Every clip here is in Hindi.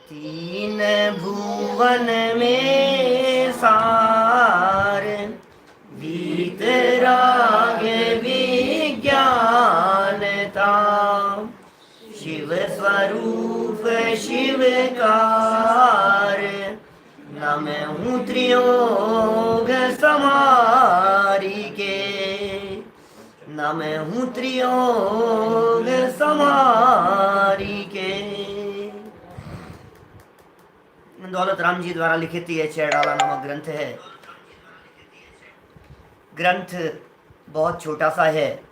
तीन भुवन में सार वीतराग विज्ञानता। शिव स्वरूप शिवकार नमहु त्रियोग समारी के। नमहु त्रियोग समारी के। दौलत राम जी द्वारा लिखित ये छेड़ाला नामक ग्रंथ है। ग्रंथ बहुत छोटा सा है,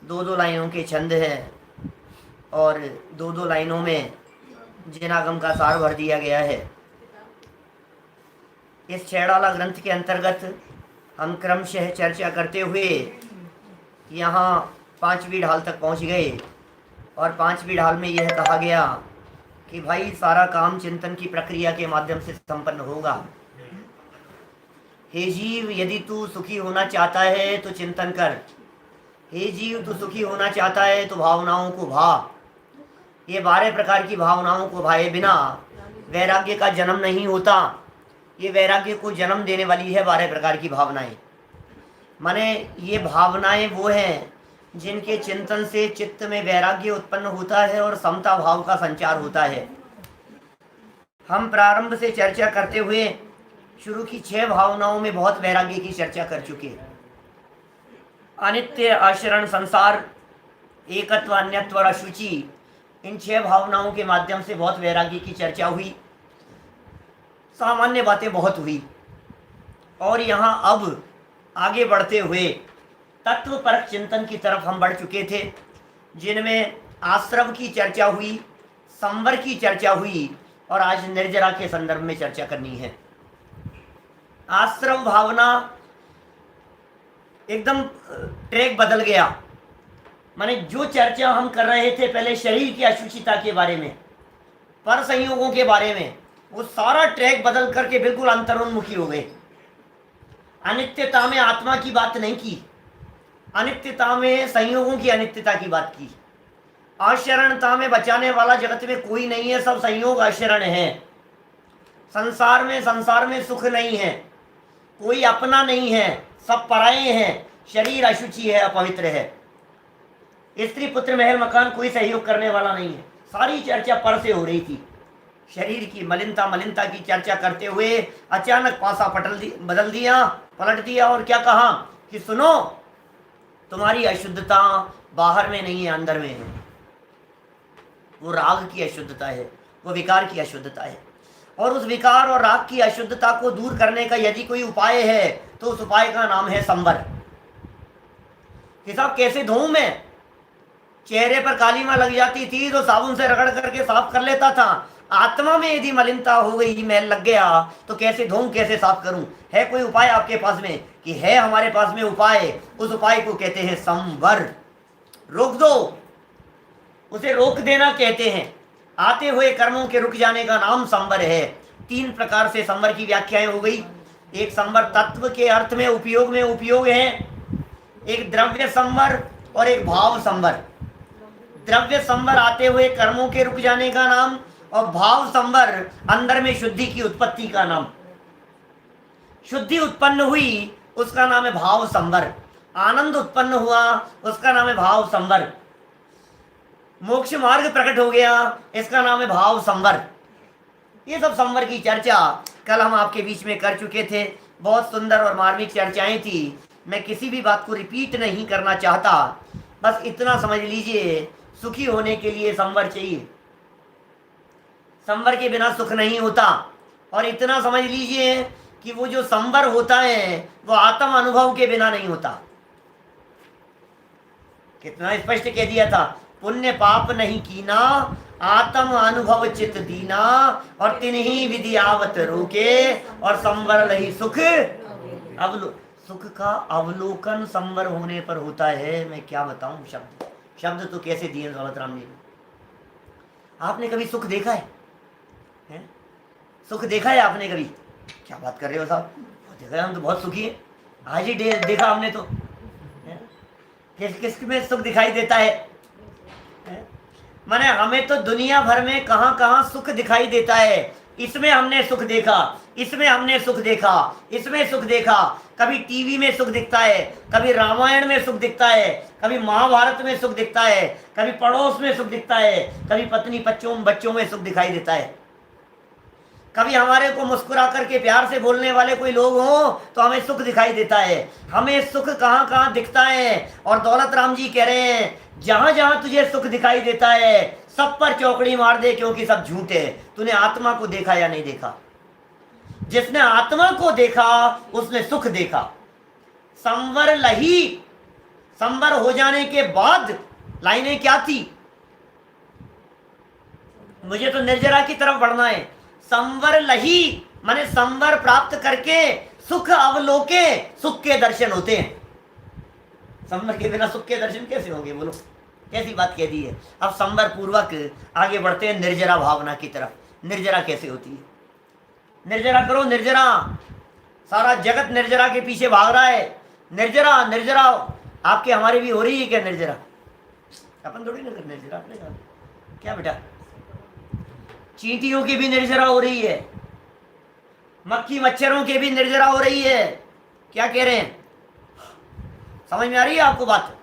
दो दो लाइनों के छंद हैं और दो दो लाइनों में जिनागम का सार भर दिया गया है। इस छेड़ाला ग्रंथ के अंतर्गत हम क्रमशः चर्चा करते हुए यहाँ 5वीं ढाल तक पहुँच गए और 5वीं ढाल में यह कहा गया कि भाई सारा काम चिंतन की प्रक्रिया के माध्यम से संपन्न होगा। हे जीव, यदि तू सुखी होना चाहता है तो चिंतन कर। हे जीव, तू सुखी होना चाहता है तो भावनाओं को भा। ये 12 प्रकार की भावनाओं को भाए बिना वैराग्य का जन्म नहीं होता। ये वैराग्य को जन्म देने वाली है 12 प्रकार की भावनाएं। माने ये भावनाएं वो हैं जिनके चिंतन से चित्त में वैराग्य उत्पन्न होता है और समता भाव का संचार होता है। हम प्रारंभ से चर्चा करते हुए शुरू की 6 भावनाओं में बहुत वैराग्य की चर्चा कर चुके। अनित्य, आचरण, संसार, एकत्व, अन्यत्व और अशुचि, इन 6 भावनाओं के माध्यम से बहुत वैराग्य की चर्चा हुई। सामान्य बातें बहुत हुई और यहाँ अब आगे बढ़ते हुए तत्वपरक चिंतन की तरफ हम बढ़ चुके थे, जिनमें आश्रव की चर्चा हुई, संवर की चर्चा हुई और आज निर्जरा के संदर्भ में चर्चा करनी है। आश्रव भावना एकदम ट्रैक बदल गया। माने जो चर्चा हम कर रहे थे पहले शरीर की अशुचिता के बारे में, पर संयोगों के बारे में, वो सारा ट्रैक बदल करके बिल्कुल अंतरोन्मुखी हो गए। अनित्यता में आत्मा की बात नहीं की, अनित्यता में संयोगों की अनित्यता की बात की। आशरणता में बचाने वाला जगत में कोई नहीं है, सब संयोग आशरण है। संसार में सुख नहीं है, कोई अपना नहीं है, सब पराये हैं। शरीर अशुचि है, अपवित्र है। स्त्री पुत्र महल मकान कोई सहयोग करने वाला नहीं है। सारी चर्चा पर से हो रही थी। शरीर की मलिनता की चर्चा करते हुए अचानक पासा बदल दिया, पलट दिया और क्या कहा कि सुनो, तुम्हारी अशुद्धता बाहर में नहीं है, अंदर में है। वो राग की अशुद्धता है, वो विकार की अशुद्धता है। और उस विकार और राग की अशुद्धता को दूर करने का यदि कोई उपाय है तो उस उपाय का नाम है संवर। कि साहब कैसे धोऊं मैं? चेहरे पर कालीमा लग जाती थी तो साबुन से रगड़ करके साफ कर लेता था। आत्मा में यदि मलिनता हो गई, मैल लग गया, तो कैसे धोऊं, कैसे साफ करूं? है कोई उपाय आपके पास में? कि है हमारे पास में उपाय। उस उपाय को कहते हैं संवर। रोक दो, उसे रोक देना कहते हैं। आते हुए कर्मों के रुक जाने का नाम संवर है। 3 प्रकार से संवर की व्याख्याएं हो गई। एक संवर तत्व के अर्थ में उपयोग है, एक द्रव्य संवर और एक भाव संवर। द्रव्य संवर आते हुए कर्मों के रुक जाने का नाम और भाव संवर अंदर में शुद्धि की उत्पत्ति का नाम। शुद्धि उत्पन्न हुई उसका नाम है भाव संवर। आनंद उत्पन्न हुआ उसका नाम है भाव संवर। मोक्ष मार्ग प्रकट हो गया, इसका नाम है भाव संवर। ये सब संवर की चर्चा कल हम आपके बीच में कर चुके थे। बहुत सुंदर और मार्मिक चर्चाएं थी। मैं किसी भी बात को रिपीट नहीं करना चाहता, बस इतना समझ लीजिए, सुखी होने के लिए संवर चाहिए। संवर के बिना सुख नहीं होता। और इतना समझ लीजिए कि वो जो संवर होता है वो आत्म अनुभव के बिना नहीं होता। कितना स्पष्ट कह दिया था, पुण्य पाप नहीं कीना, आत्म अनुभव चित दीना, और तिन्ही विधि आवत रोके, और संवर लही सुख सुख का अवलोकन संवर होने पर होता है। मैं क्या बताऊं, शब्द तो कैसे दिए दौलत राम जी ने। आपने कभी सुख देखा है? सुख देखा है आपने कभी? क्या बात कर रहे हो साहब, देखा है, हम तो बहुत सुखी हैं। आज ही देखा हमने तो। किस किस में सुख दिखाई देता है? माने हमें तो दुनिया भर में कहां कहां सुख दिखाई देता है। इसमें हमने सुख देखा, इसमें हमने सुख देखा, इसमें सुख देखा। कभी टीवी में सुख दिखता है, कभी रामायण में सुख दिखता है, कभी महाभारत में सुख दिखता है, कभी पड़ोस में सुख दिखता है, कभी पत्नी बच्चों बच्चों में सुख दिखाई देता है। कभी हमारे को मुस्कुरा करके प्यार से बोलने वाले कोई लोग हो तो हमें सुख दिखाई देता है। हमें सुख कहाँ कहाँ दिखता है। और दौलत राम जी कह रहे हैं जहां जहां तुझे सुख दिखाई देता है सब पर चौकड़ी मार दे, क्योंकि सब झूठ है। तूने आत्मा को देखा या नहीं देखा? जिसने आत्मा को देखा उसने सुख देखा। संवर लही, संवर हो जाने के बाद लाइनें क्या थी? मुझे तो निर्जरा की तरफ बढ़ना है। संवर लही माने संवर प्राप्त करके सुख अवलोके, सुख के दर्शन होते हैं। संवर के बिना सुख के दर्शन कैसे होंगे? बोलो, कैसी बात कह दी है। अब संवर पूर्वक आगे बढ़ते हैं निर्जरा भावना की तरफ। निर्जरा कैसे होती है? निर्जरा करो, निर्जरा। सारा जगत निर्जरा के पीछे भाग रहा है। निर्जरा निर्जरा आपके हमारे भी हो रही है क्या निर्जरा? अपन थोड़ी ना कर निर्जरा। आपने कहा क्या बेटा? चींटियों की भी निर्जरा हो रही है, मक्खी मच्छरों की भी निर्जरा हो रही है। क्या कह रहे हैं? समझ में आ रही है आपको बात?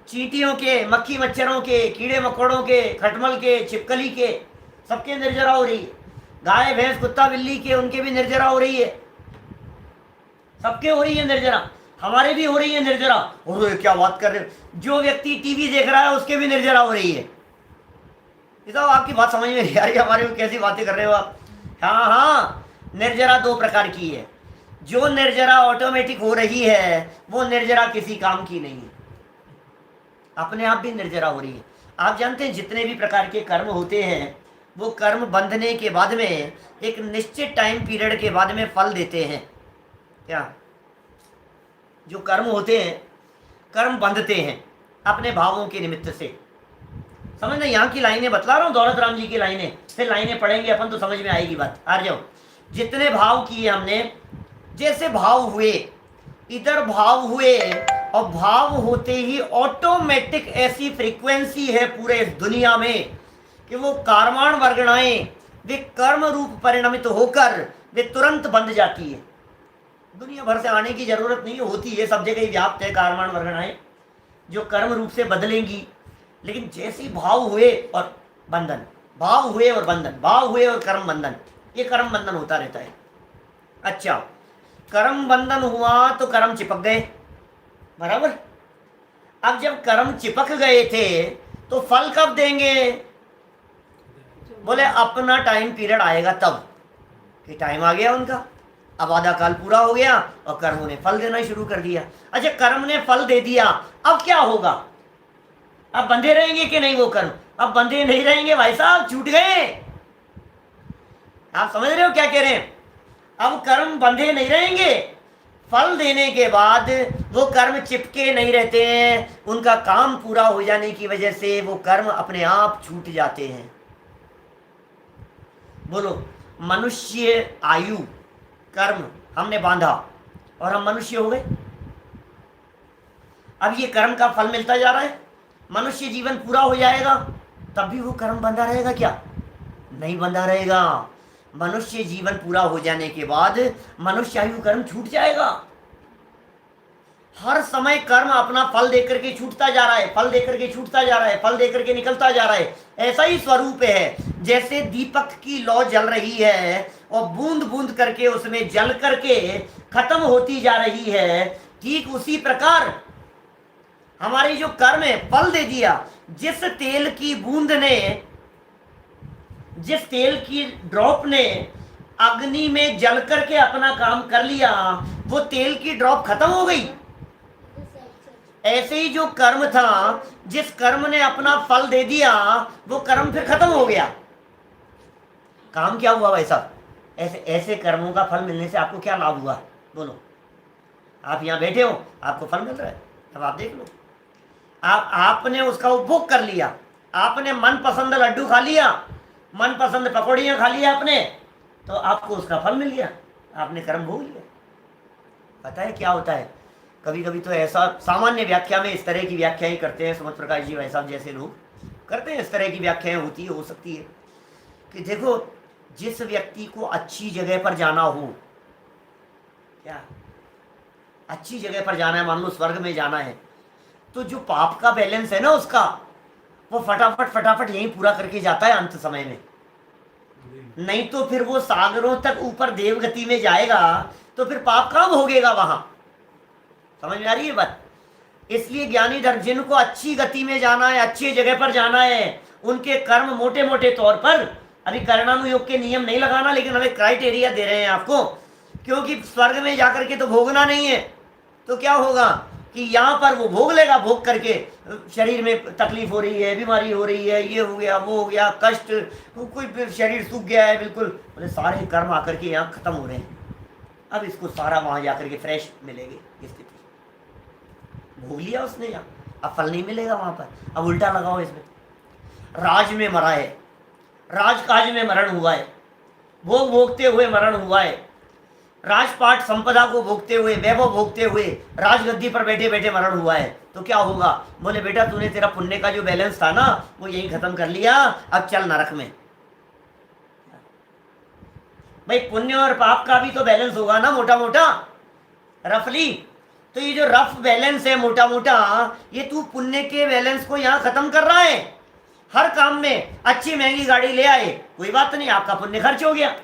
चींटियों के, मक्खी मच्छरों के, कीड़े मकोड़ों के, खटमल के, छिपकली के, सबके निर्जरा हो रही है। गाय भैंस कुत्ता बिल्ली के, उनके भी निर्जरा हो रही है। सबके हो रही है निर्जरा, हमारे भी हो रही है निर्जरा। और क्या बात कर रहे हो? जो व्यक्ति टीवी देख रहा है उसके भी निर्जरा हो रही है। साहब आपकी बात समझ में नहीं आ रही, हमारे को कैसी बातें कर रहे हो आप? हाँ हाँ, निर्जरा दो प्रकार की है। जो निर्जरा ऑटोमेटिक हो रही है वो निर्जरा किसी काम की नहीं है, अपने आप भी निर्जरा हो रही है। आप जानते हैं जितने भी प्रकार के कर्म होते हैं वो कर्म बंधने के बाद में एक निश्चित टाइम पीरियड के बाद में फल देते हैं। क्या? जो कर्म होते हैं, कर्म बंधते हैं अपने भावों के निमित्त से। समझना, यहाँ की लाइनें बतला रहा हूँ, दौलत राम जी की लाइनें, फिर लाइनें पढ़ेंगे अपन तो समझ में आएगी बात। आ जाओ। जितने भाव किए हमने, जैसे भाव हुए, इधर भाव हुए, और भाव होते ही ऑटोमेटिक ऐसी फ्रीक्वेंसी है पूरे इस दुनिया में कि वो कार्माण वर्गणाएं वे कर्म रूप परिणमित होकर वे तुरंत बंध जाती है। दुनिया भर से आने की जरूरत नहीं होती है, सब जगह ही व्याप्त है कार्माण वर्गणाएं जो कर्म रूप से बदलेंगी। लेकिन जैसे भाव हुए और बंधन, भाव हुए और बंधन, भाव हुए और कर्म बंधन, ये कर्म बंधन होता रहता है। अच्छा, कर्म बंधन हुआ तो कर्म चिपक गए, बराबर। अब जब कर्म चिपक गए थे तो फल कब देंगे? बोले अपना टाइम पीरियड आएगा तब। कि टाइम आ गया उनका, अब आधा काल पूरा हो गया और कर्मों ने फल देना शुरू कर दिया। अच्छा, कर्म ने फल दे दिया, अब क्या होगा? अब बंधे रहेंगे कि नहीं वो कर्म? अब बंधे नहीं रहेंगे भाई साहब, छूट गए। आप समझ रहे हो क्या कह रहे हैं? अब कर्म बंधे नहीं रहेंगे, फल देने के बाद वो कर्म चिपके नहीं रहते हैं। उनका काम पूरा हो जाने की वजह से वो कर्म अपने आप छूट जाते हैं। बोलो, मनुष्य आयु कर्म हमने बांधा और हम मनुष्य हो गए। अब ये कर्म का फल मिलता जा रहा है, मनुष्य जीवन पूरा हो जाएगा तब भी वो कर्म बंधा रहेगा क्या? नहीं बंधा रहेगा। मनुष्य जीवन पूरा हो जाने के बाद मनुष्य आयु कर्म छूट जाएगा। हर समय कर्म अपना फल देकर के छूटता जा रहा है, फल देकर के छूटता जा रहा है, फल देकर के निकलता जा रहा है। ऐसा ही स्वरूप है, जैसे दीपक की लौ जल रही है और बूंद बूंद करके उसमें जल करके खत्म होती जा रही है, ठीक उसी प्रकार हमारी जो कर्म है फल दे दिया। जिस तेल की बूंद ने, जिस तेल की ड्रॉप ने अग्नि में जल करके अपना काम कर लिया, वो तेल की ड्रॉप खत्म हो गई। ऐसे ही जो कर्म था, जिस कर्म ने अपना फल दे दिया, वो कर्म फिर खत्म हो गया। काम क्या हुआ भाई साहब? ऐसे ऐसे कर्मों का फल मिलने से आपको क्या लाभ हुआ? बोलो। आप यहाँ बैठे हो, आपको फल मिल रहा है, अब आप देख लो। आपने उसका उपभोग कर लिया, आपने मनपसंद लड्डू खा लिया, मनपसंद पकौड़ियाँ खा लिया आपने, तो आपको उसका फल मिल गया, आपने कर्म भोग लिया। पता है क्या होता है? कभी कभी तो ऐसा सामान्य व्याख्या में इस तरह की व्याख्याएं करते हैं सुमत प्रकाश जी भाई साहब जैसे लोग, करते हैं, इस तरह की व्याख्याएं होती है, हो सकती है कि देखो जिस व्यक्ति को अच्छी जगह पर जाना हो, क्या अच्छी जगह पर जाना है, मान लो स्वर्ग में जाना है, तो जो पाप का बैलेंस है ना उसका, वो फटाफट फटाफट यहीं पूरा करके जाता है अंत समय में। नहीं तो फिर वो सागरों तक ऊपर देवगति में जाएगा तो फिर पाप कहाँ भोगेगा वहां। समझ में आ रही है बात? इसलिए ज्ञानी धर्म जिनको अच्छी गति में जाना है, अच्छी जगह पर जाना है, उनके कर्म मोटे मोटे तौर पर, अभी कर्णानुयोग के नियम नहीं लगाना, लेकिन हमें क्राइटेरिया दे रहे हैं आपको, क्योंकि स्वर्ग में जाकर के तो भोगना नहीं है। तो क्या होगा कि यहाँ पर वो भोग लेगा, भोग करके शरीर में तकलीफ हो रही है, बीमारी हो रही है, ये हो गया, वो हो गया, कष्ट, कोई शरीर सूख गया है बिल्कुल, बोले सारे कर्म आकर के यहाँ खत्म हो रहे हैं, अब इसको सारा वहां जाकर के फ्रेश मिलेगी स्थिति। भोग लिया उसने यहाँ, अब फल नहीं मिलेगा वहां पर। अब उल्टा लगाओ इसमें, राज में मरा है, राजकाज में मरण हुआ है, भोग भोगते हुए मरण हुआ है, राजपाट संपदा को भोगते हुए, वैभव भोगते हुए राजगद्दी पर बैठे बैठे मरण हुआ है, तो क्या होगा? बोले बेटा तूने तेरा पुण्य का जो बैलेंस था ना वो यही खत्म कर लिया, अब चल नरक में। भाई पुण्य और पाप का भी तो बैलेंस होगा ना मोटा मोटा, रफली। तो ये जो रफ बैलेंस है मोटा मोटा, ये तू पुण्य के बैलेंस को यहाँ खत्म कर रहा है। हर काम में अच्छी महंगी गाड़ी ले आए, कोई बात नहीं, आपका पुण्य खर्च हो गया।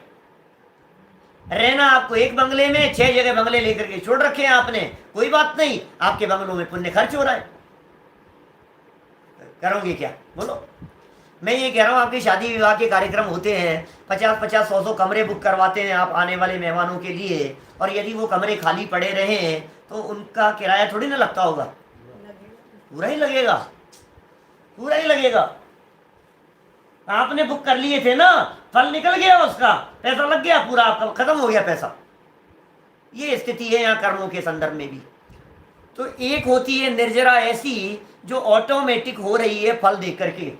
रहना आपको एक बंगले में 6 जगह बंगले लेकर के छोड़ रखे हैं आपने, कोई बात नहीं, आपके बंगलों में पुण्य खर्च हो रहा है। करोगे क्या बोलो? मैं ये कह रहा हूं, आपके शादी विवाह के कार्यक्रम होते हैं, 50-50, 100-100 कमरे बुक करवाते हैं आप आने वाले मेहमानों के लिए, और यदि वो कमरे खाली पड़े रहे तो उनका किराया थोड़ी ना लगता होगा, पूरा ही लगेगा, पूरा ही लगेगा। आपने बुक कर लिए थे ना, फल निकल गया, उसका पैसा लग गया पूरा, आपका खत्म हो गया पैसा। ये स्थिति है यहाँ कर्मों के संदर्भ में भी। तो एक होती है निर्जरा ऐसी जो ऑटोमेटिक हो रही है फल देकर के,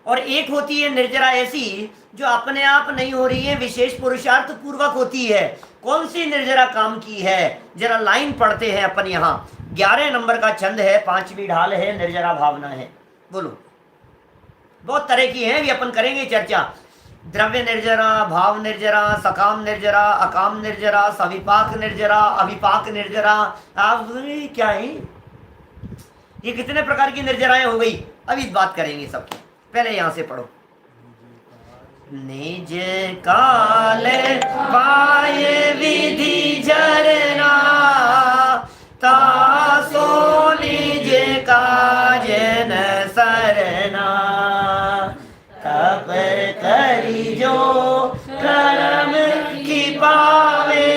और एक होती है निर्जरा ऐसी जो अपने आप नहीं हो रही है, विशेष पुरुषार्थ पूर्वक होती है। कौन सी निर्जरा काम की है? जरा लाइन पढ़ते हैं अपन यहाँ। 11 नंबर का छंद है, 5वीं ढाल है, निर्जरा भावना है। बोलो, बहुत तरह की है, भी अपन करेंगे चर्चा। द्रव्य निर्जरा, भाव निर्जरा, सकाम निर्जरा, अकाम निर्जरा, सविपाक निर्जरा, अभिपाक निर्जरा। आप क्या है ये, कितने प्रकार की निर्जराएं हो गई? अभी बात करेंगे सबकी। पहले यहां से पढ़ो। निज काल पाए विधि झरना, तासो निज काज न सरना, तप करी जो कर्म की पावे,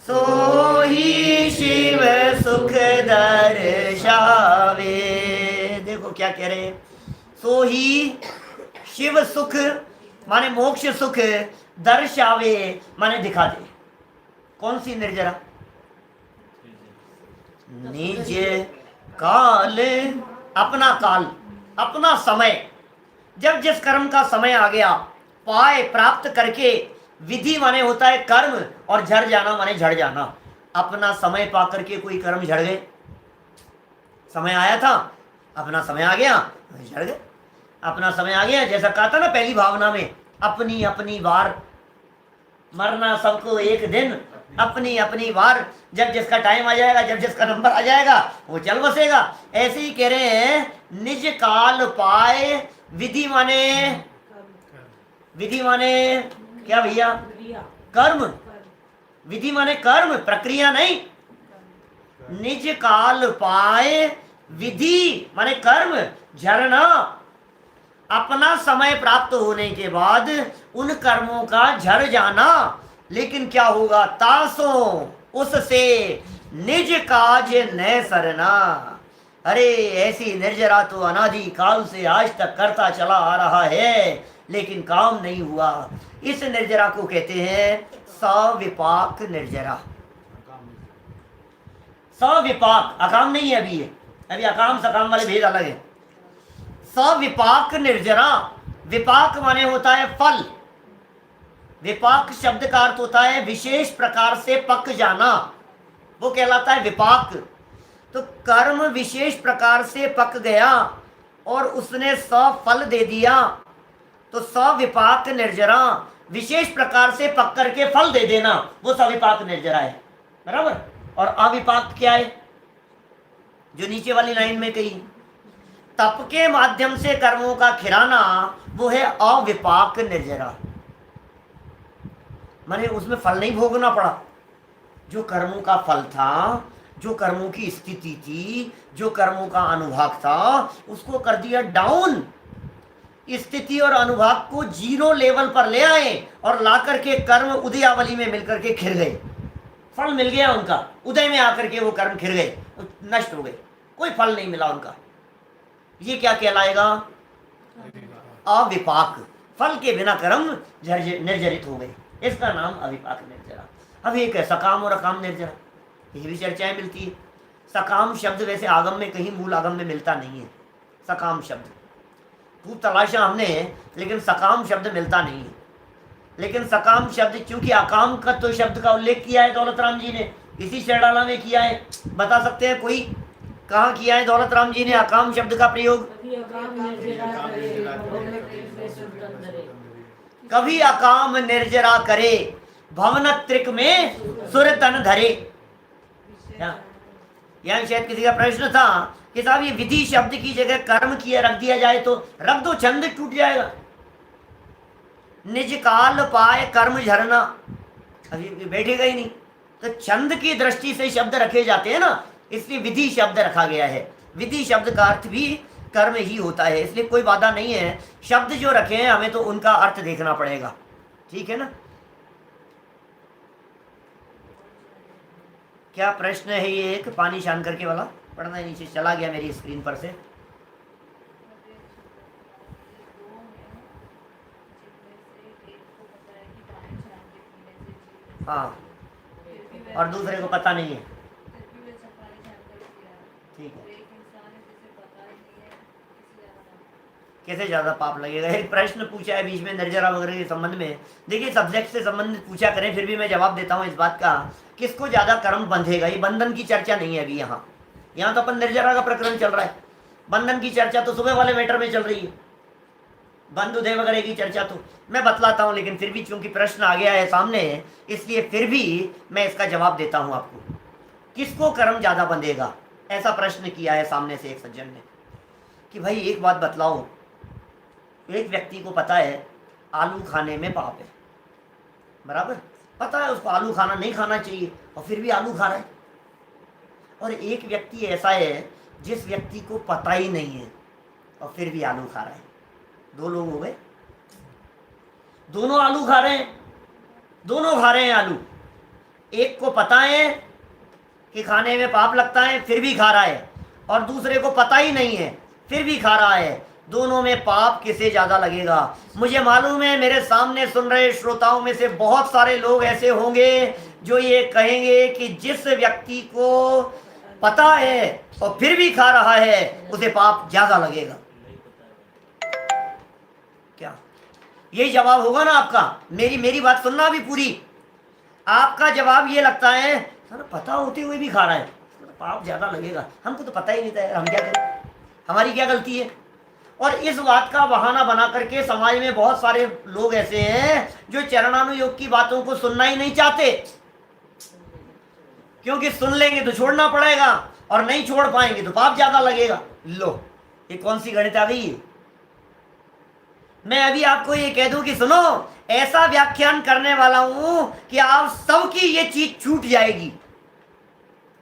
सो ही शिव सुख दर्शावे। देखो क्या कह रहे हैं, सो ही शिव सुख माने मोक्ष सुख, दर्शावे माने दिखा दे। कौन सी निर्जरा? निज काल, अपना काल, अपना समय, जब जिस कर्म का समय आ गया, पाए प्राप्त करके, विधि माने होता है कर्म, और झड़ जाना माने झड़ जाना। अपना समय पा करके कोई कर्म झड़ गए, समय आया था, अपना समय आ गया, झड़ गए। अपना समय आ गया, जैसा कहा था ना पहली भावना में, अपनी अपनी बार, मरना सबको एक दिन, अपनी अपनी बार। जब जिसका टाइम आ जाएगा, जब जिसका नंबर आ जाएगा, वो चल बसेगा। ऐसे ही कह रहे हैं, निज काल पाए विधि माने, विधि माने क्या भैया? कर्म। विधि माने कर्म, प्रक्रिया नहीं। निज काल पाए विधि माने कर्म, झरना। अपना समय प्राप्त होने के बाद उन कर्मों का झड़ जाना। लेकिन क्या होगा? तासो, उससे निज काज न सरना। अरे ऐसी निर्जरा तो अनादि काल से आज तक करता चला आ रहा है, लेकिन काम नहीं हुआ। इस निर्जरा को कहते हैं सविपाक निर्जरा। सविपाक, अकाम नहीं है अभी, ये अभी अकाम सकाम वाले भेद अलग है। सविपाक निर्जरा, विपाक माने होता है फल। विपाक शब्द का अर्थ होता है विशेष प्रकार से पक जाना, वो कहलाता है विपाक। तो कर्म विशेष प्रकार से पक गया, और उसने फल दे दिया, तो सविपाक निर्जरा, विशेष प्रकार से पकड़ के फल दे देना, वो सविपाक निर्जरा है, बराबर। और अविपाक क्या है, जो नीचे वाली लाइन में कही, तप के माध्यम से कर्मों का खिराना, वो है अविपाक निर्जरा। माने उसमें फल नहीं भोगना पड़ा, जो कर्मों का फल था, जो कर्मों की स्थिति थी, जो कर्मों का अनुभाग था, उसको कर दिया डाउन। स्थिति और अनुभाग को 0 लेवल पर ले आए और ला करके कर्म उदयावली में मिलकर के खिर गए, फल मिल गया उनका, उदय में आकर के वो कर्म खिर गए, नष्ट हो गए, कोई फल नहीं मिला उनका। ये क्या कहलाएगा, अविपाक, फल के बिना कर्म निर्जरित हो गए, इसका नाम अविपाक निर्जरा। अब एक है सकाम और अकाम निर्जरा, ये भी चर्चाएं मिलती है। सकाम शब्द वैसे आगम में कहीं मूल आगम में मिलता नहीं है, सकाम शब्द खूब तलाशा हमने, लेकिन सकाम शब्द मिलता नहीं है। लेकिन सकाम शब्द, क्योंकि अकाम का तो शब्द का उल्लेख किया है दौलत राम जी ने, इसी शेरडाला में किया है। बता सकते हैं कोई, कहाँ किया है दौलत राम जी ने अकाम शब्द का प्रयोग? कभी अकाम निर्जरा करे, भवन त्रिक में सुर तन धरे। यहाँ शायद किसी का प्रश्न था कि साहब ये विधि शब्द की जगह कर्म किया रख दिया जाए तो रख दो, छंद टूट जाएगा। निज काल पाए कर्म झरना, अभी बैठेगा ही नहीं, तो छंद की दृष्टि से शब्द रखे जाते हैं ना, इसलिए विधि शब्द रखा गया है। विधि शब्द का अर्थ भी कर्म ही होता है, इसलिए कोई बाधा नहीं है। शब्द जो रखे हैं हमें तो उनका अर्थ देखना पड़ेगा, ठीक है ना। क्या प्रश्न है ये, एक पानी शान करके वाला पढ़ना है, नीचे चला गया मेरी स्क्रीन पर से। हाँ, और दूसरे को पता नहीं है, ठीक है। कैसे ज्यादा पाप लगेगा? एक प्रश्न पूछा है बीच में निर्जरा वगैरह के संबंध में। देखिए सब्जेक्ट से संबंधित पूछा करें, फिर भी मैं जवाब देता हूँ इस बात का, किसको ज्यादा कर्म बंधेगा। ये बंधन की चर्चा नहीं है अभी यहाँ तो अपन निर्जरा का प्रकरण चल रहा है। बंधन की चर्चा तो सुबह वाले मैटर में चल रही है, बंधुदेव वगैरह की चर्चा तो मैं बतलाता हूँ, लेकिन फिर भी चूंकि प्रश्न आ गया है सामने, इसलिए फिर भी मैं इसका जवाब देता हूँ आपको। किसको कर्म ज्यादा बंधेगा, ऐसा प्रश्न किया है सामने से एक सज्जन ने कि भाई एक बात बतलाओ, एक व्यक्ति को पता है आलू खाने में पाप है, बराबर, पता है उसको आलू खाना नहीं खाना चाहिए, और फिर भी आलू खा रहा है। और एक व्यक्ति ऐसा है जिस व्यक्ति को पता ही नहीं है और फिर भी आलू खा रहा है। 2 लोग हो गए, दोनों आलू खा रहे हैं, दोनों खा रहे हैं आलू। एक को पता है कि खाने में पाप लगता है फिर भी खा रहा है, और दूसरे को पता ही नहीं है फिर भी खा रहा है। दोनों में पाप किसे ज्यादा लगेगा? मुझे मालूम है मेरे सामने सुन रहे श्रोताओं में से बहुत सारे लोग ऐसे होंगे जो ये कहेंगे कि जिस व्यक्ति को पता है और फिर भी खा रहा है उसे पाप ज्यादा लगेगा। क्या यही जवाब होगा ना आपका? मेरी बात सुनना भी पूरी। आपका जवाब ये लगता है सर पता होते हुए भी खा रहा है, पाप ज्यादा लगेगा। हमको तो पता ही नहीं था, हम क्या करें, हमारी क्या गलती है? और इस बात का बहाना बना करके समाज में बहुत सारे लोग ऐसे हैं जो चरणानुयोग की बातों को सुनना ही नहीं चाहते, क्योंकि सुन लेंगे तो छोड़ना पड़ेगा और नहीं छोड़ पाएंगे तो पाप ज्यादा लगेगा। लो ये कौन सी गणित आ गई है? मैं अभी आपको ये कह दूं कि सुनो, ऐसा व्याख्यान करने वाला हूं कि आप सबकी ये चीज छूट जाएगी।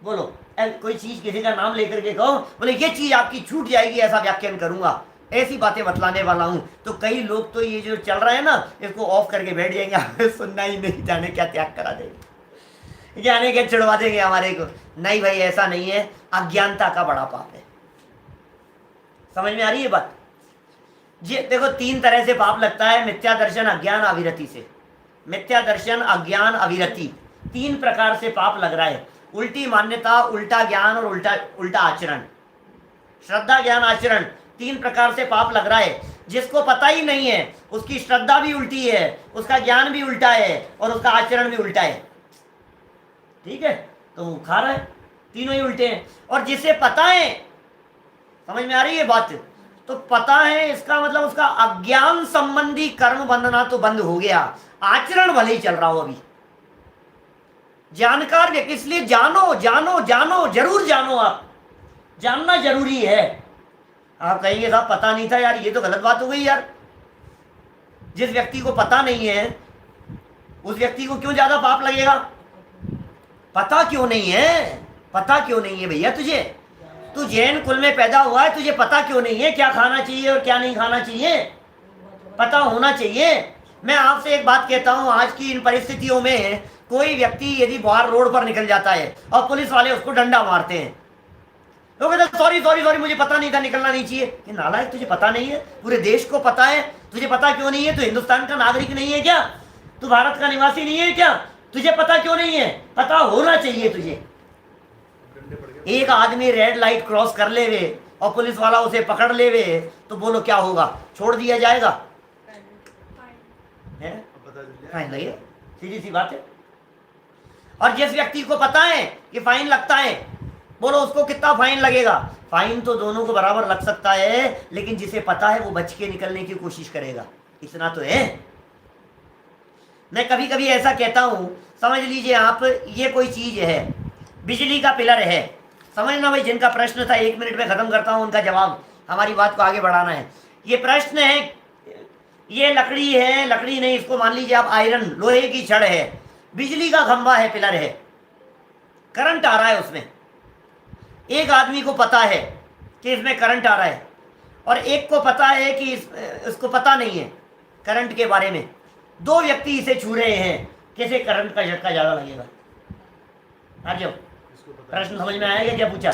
बोलो कोई चीज किसी का नाम लेकर के कहो, बोले ये चीज आपकी छूट जाएगी, ऐसा व्याख्यान करूंगा, ऐसी बातें बतलाने वाला हूं। तो कई लोग तो ये जो चल रहा है ना, इसको ऑफ करके बैठ जाएंगे, हमें सुनना ही नहीं, जाने क्या त्याग करा देंगे, जाने क्या छुड़वा देंगे हमारे को। नहीं भाई ऐसा नहीं है, अज्ञानता का बड़ा पाप है। समझ में आ रही है बात? जी देखो 3 तरह से पाप लगता है, मिथ्या दर्शन, अज्ञान, अविरति से। मिथ्या दर्शन, अज्ञान, अविरति, 3 प्रकार से पाप लग रहा है। उल्टी मान्यता, उल्टा ज्ञान और उल्टा आचरण। श्रद्धा ज्ञान आचरण 3 प्रकार से पाप लग रहा है। जिसको पता ही नहीं है उसकी श्रद्धा भी उल्टी है, उसका ज्ञान भी उल्टा है और उसका आचरण भी उल्टा है। ठीक है, तो वो खा रहा है, तीनों ही उल्टे हैं। और जिसे पता है, समझ में आ रही है बात, तो पता है इसका मतलब उसका अज्ञान संबंधी कर्म बंधना तो बंद हो गया, आचरण भले ही चल रहा हो अभी। जानकार व्यक्ति, इसलिए जानो जानो जानो, जरूर जानो, आप जानना जरूरी है। आप कहेंगे साहब पता नहीं था यार, ये तो गलत बात हो गई यार। जिस व्यक्ति को पता नहीं है उस व्यक्ति को क्यों ज्यादा पाप लगेगा? पता क्यों नहीं है? पता क्यों नहीं है भैया तुझे? तू जैन कुल में पैदा हुआ है, तुझे पता क्यों नहीं है क्या खाना चाहिए और क्या नहीं खाना चाहिए? पता होना चाहिए। मैं आपसे एक बात कहता हूं, आज की इन परिस्थितियों में कोई व्यक्ति यदि बाहर रोड पर निकल जाता है और पुलिस वाले उसको डंडा मारते हैं, तो कहते हैं सॉरी सॉरी सॉरी, मुझे पता नहीं था, निकलना नहीं चाहिए। कि नालायक, तुझे पता नहीं है? पूरे देश को पता है, तुझे पता क्यों नहीं है? तू हिंदुस्तान का नागरिक नहीं है क्या? तू भारत का निवासी नहीं है क्या? तुझे पता क्यों नहीं है? पता होना चाहिए तुझे। एक आदमी रेड लाइट क्रॉस कर लेवे और पुलिस वाला उसे पकड़ लेवे, तो बोलो क्या होगा? छोड़ दिया जाएगा? फाइन लगेगा, सीधी सी बात है। और जिस व्यक्ति को पता है कि फाइन लगता है, बोलो उसको कितना फाइन लगेगा? फाइन तो दोनों को बराबर लग सकता है, लेकिन जिसे पता है वो बच के निकलने की कोशिश करेगा, इतना तो है। मैं कभी कभी ऐसा कहता हूं, समझ लीजिए आप, ये कोई चीज है, बिजली का पिलर है, समझना भाई। जिनका प्रश्न था 1 मिनट में खत्म करता हूं उनका जवाब, हमारी बात को आगे बढ़ाना है। ये प्रश्न है, ये लकड़ी है, लकड़ी नहीं, इसको मान लीजिए आप आयरन, लोहे की छड़ है, बिजली का खंभा है, पिलर है, करंट आ रहा है उसमें। एक आदमी को पता है कि इसमें करंट आ रहा है, और एक को पता है कि इसको पता नहीं है करंट के बारे में। दो व्यक्ति इसे छू रहे हैं, कैसे करंट का झटका ज्यादा लगेगा? आ जाओ, प्रश्न समझ में आएगा? क्या पूछा?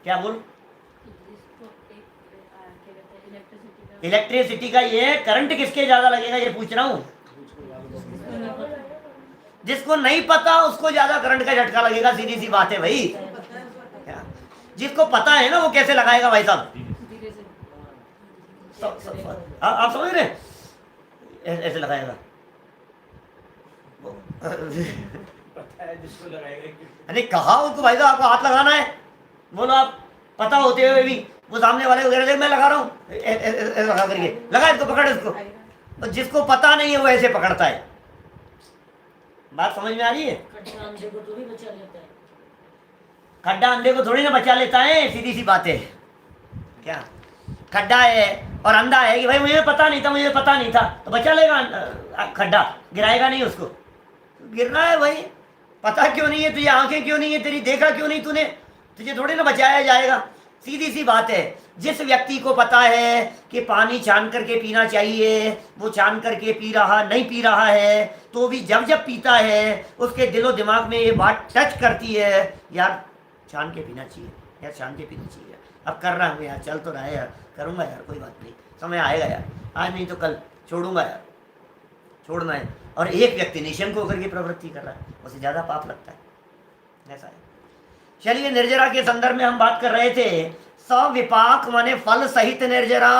क्या बोल? इलेक्ट्रिसिटी का ये करंट किसके ज्यादा लगेगा ये पूछ रहा हूं। जिसको नहीं पता उसको ज्यादा करंट का झटका लगेगा, सीधी सी बात है भाई। जिसको पता है ना वो कैसे लगाएगा भाई साहब? आप समझ रहे? ऐसे लगाएगा। अरे कहा उसको भाई साहब आपको हाथ लगाना है, बोलो आप पता होते हुए भी वो सामने वाले वगैरह मैं लगा रहा हूँ, लगा करके लगा, इसको पकड़ इसको। तो जिसको पता नहीं है वो ऐसे पकड़ता है। बात समझ में आ रही है? खड्डा अंधे को थोड़ी ना बचा लेता है, सीधी सी बात है। क्या खड्डा है और अंधा है कि भाई मुझे पता नहीं था, मुझे पता नहीं था, तो बचा लेगा खड्डा, गिराएगा नहीं उसको। गिरना है भाई, पता क्यों नहीं है तुझे? आंखें क्यों नहीं है तेरी? देखा क्यों नहीं तूने? तुझे थोड़ी ना बचाया जाएगा, सीधी सी बात है। जिस व्यक्ति को पता है कि पानी छान करके पीना चाहिए, वो छान करके पी रहा नहीं पी रहा है, तो भी जब जब पीता है उसके दिलो दिमाग में ये बात टच करती है, यार छान के पीना चाहिए, यार छान के पीना चाहिए। अब कर रहा हूँ यार, चल तो रहा है यार, करूँगा यार, कोई बात नहीं, समय आएगा यार, आज नहीं तो कल छोड़ूंगा यार, छोड़ना है। और एक व्यक्ति निशंक होकर के प्रवृत्ति कर रहा है, उसे ज़्यादा पाप लगता है। ऐसा है। चलिए, निर्जरा के संदर्भ में हम बात कर रहे थे। सविपाक माने फल सहित निर्जरा,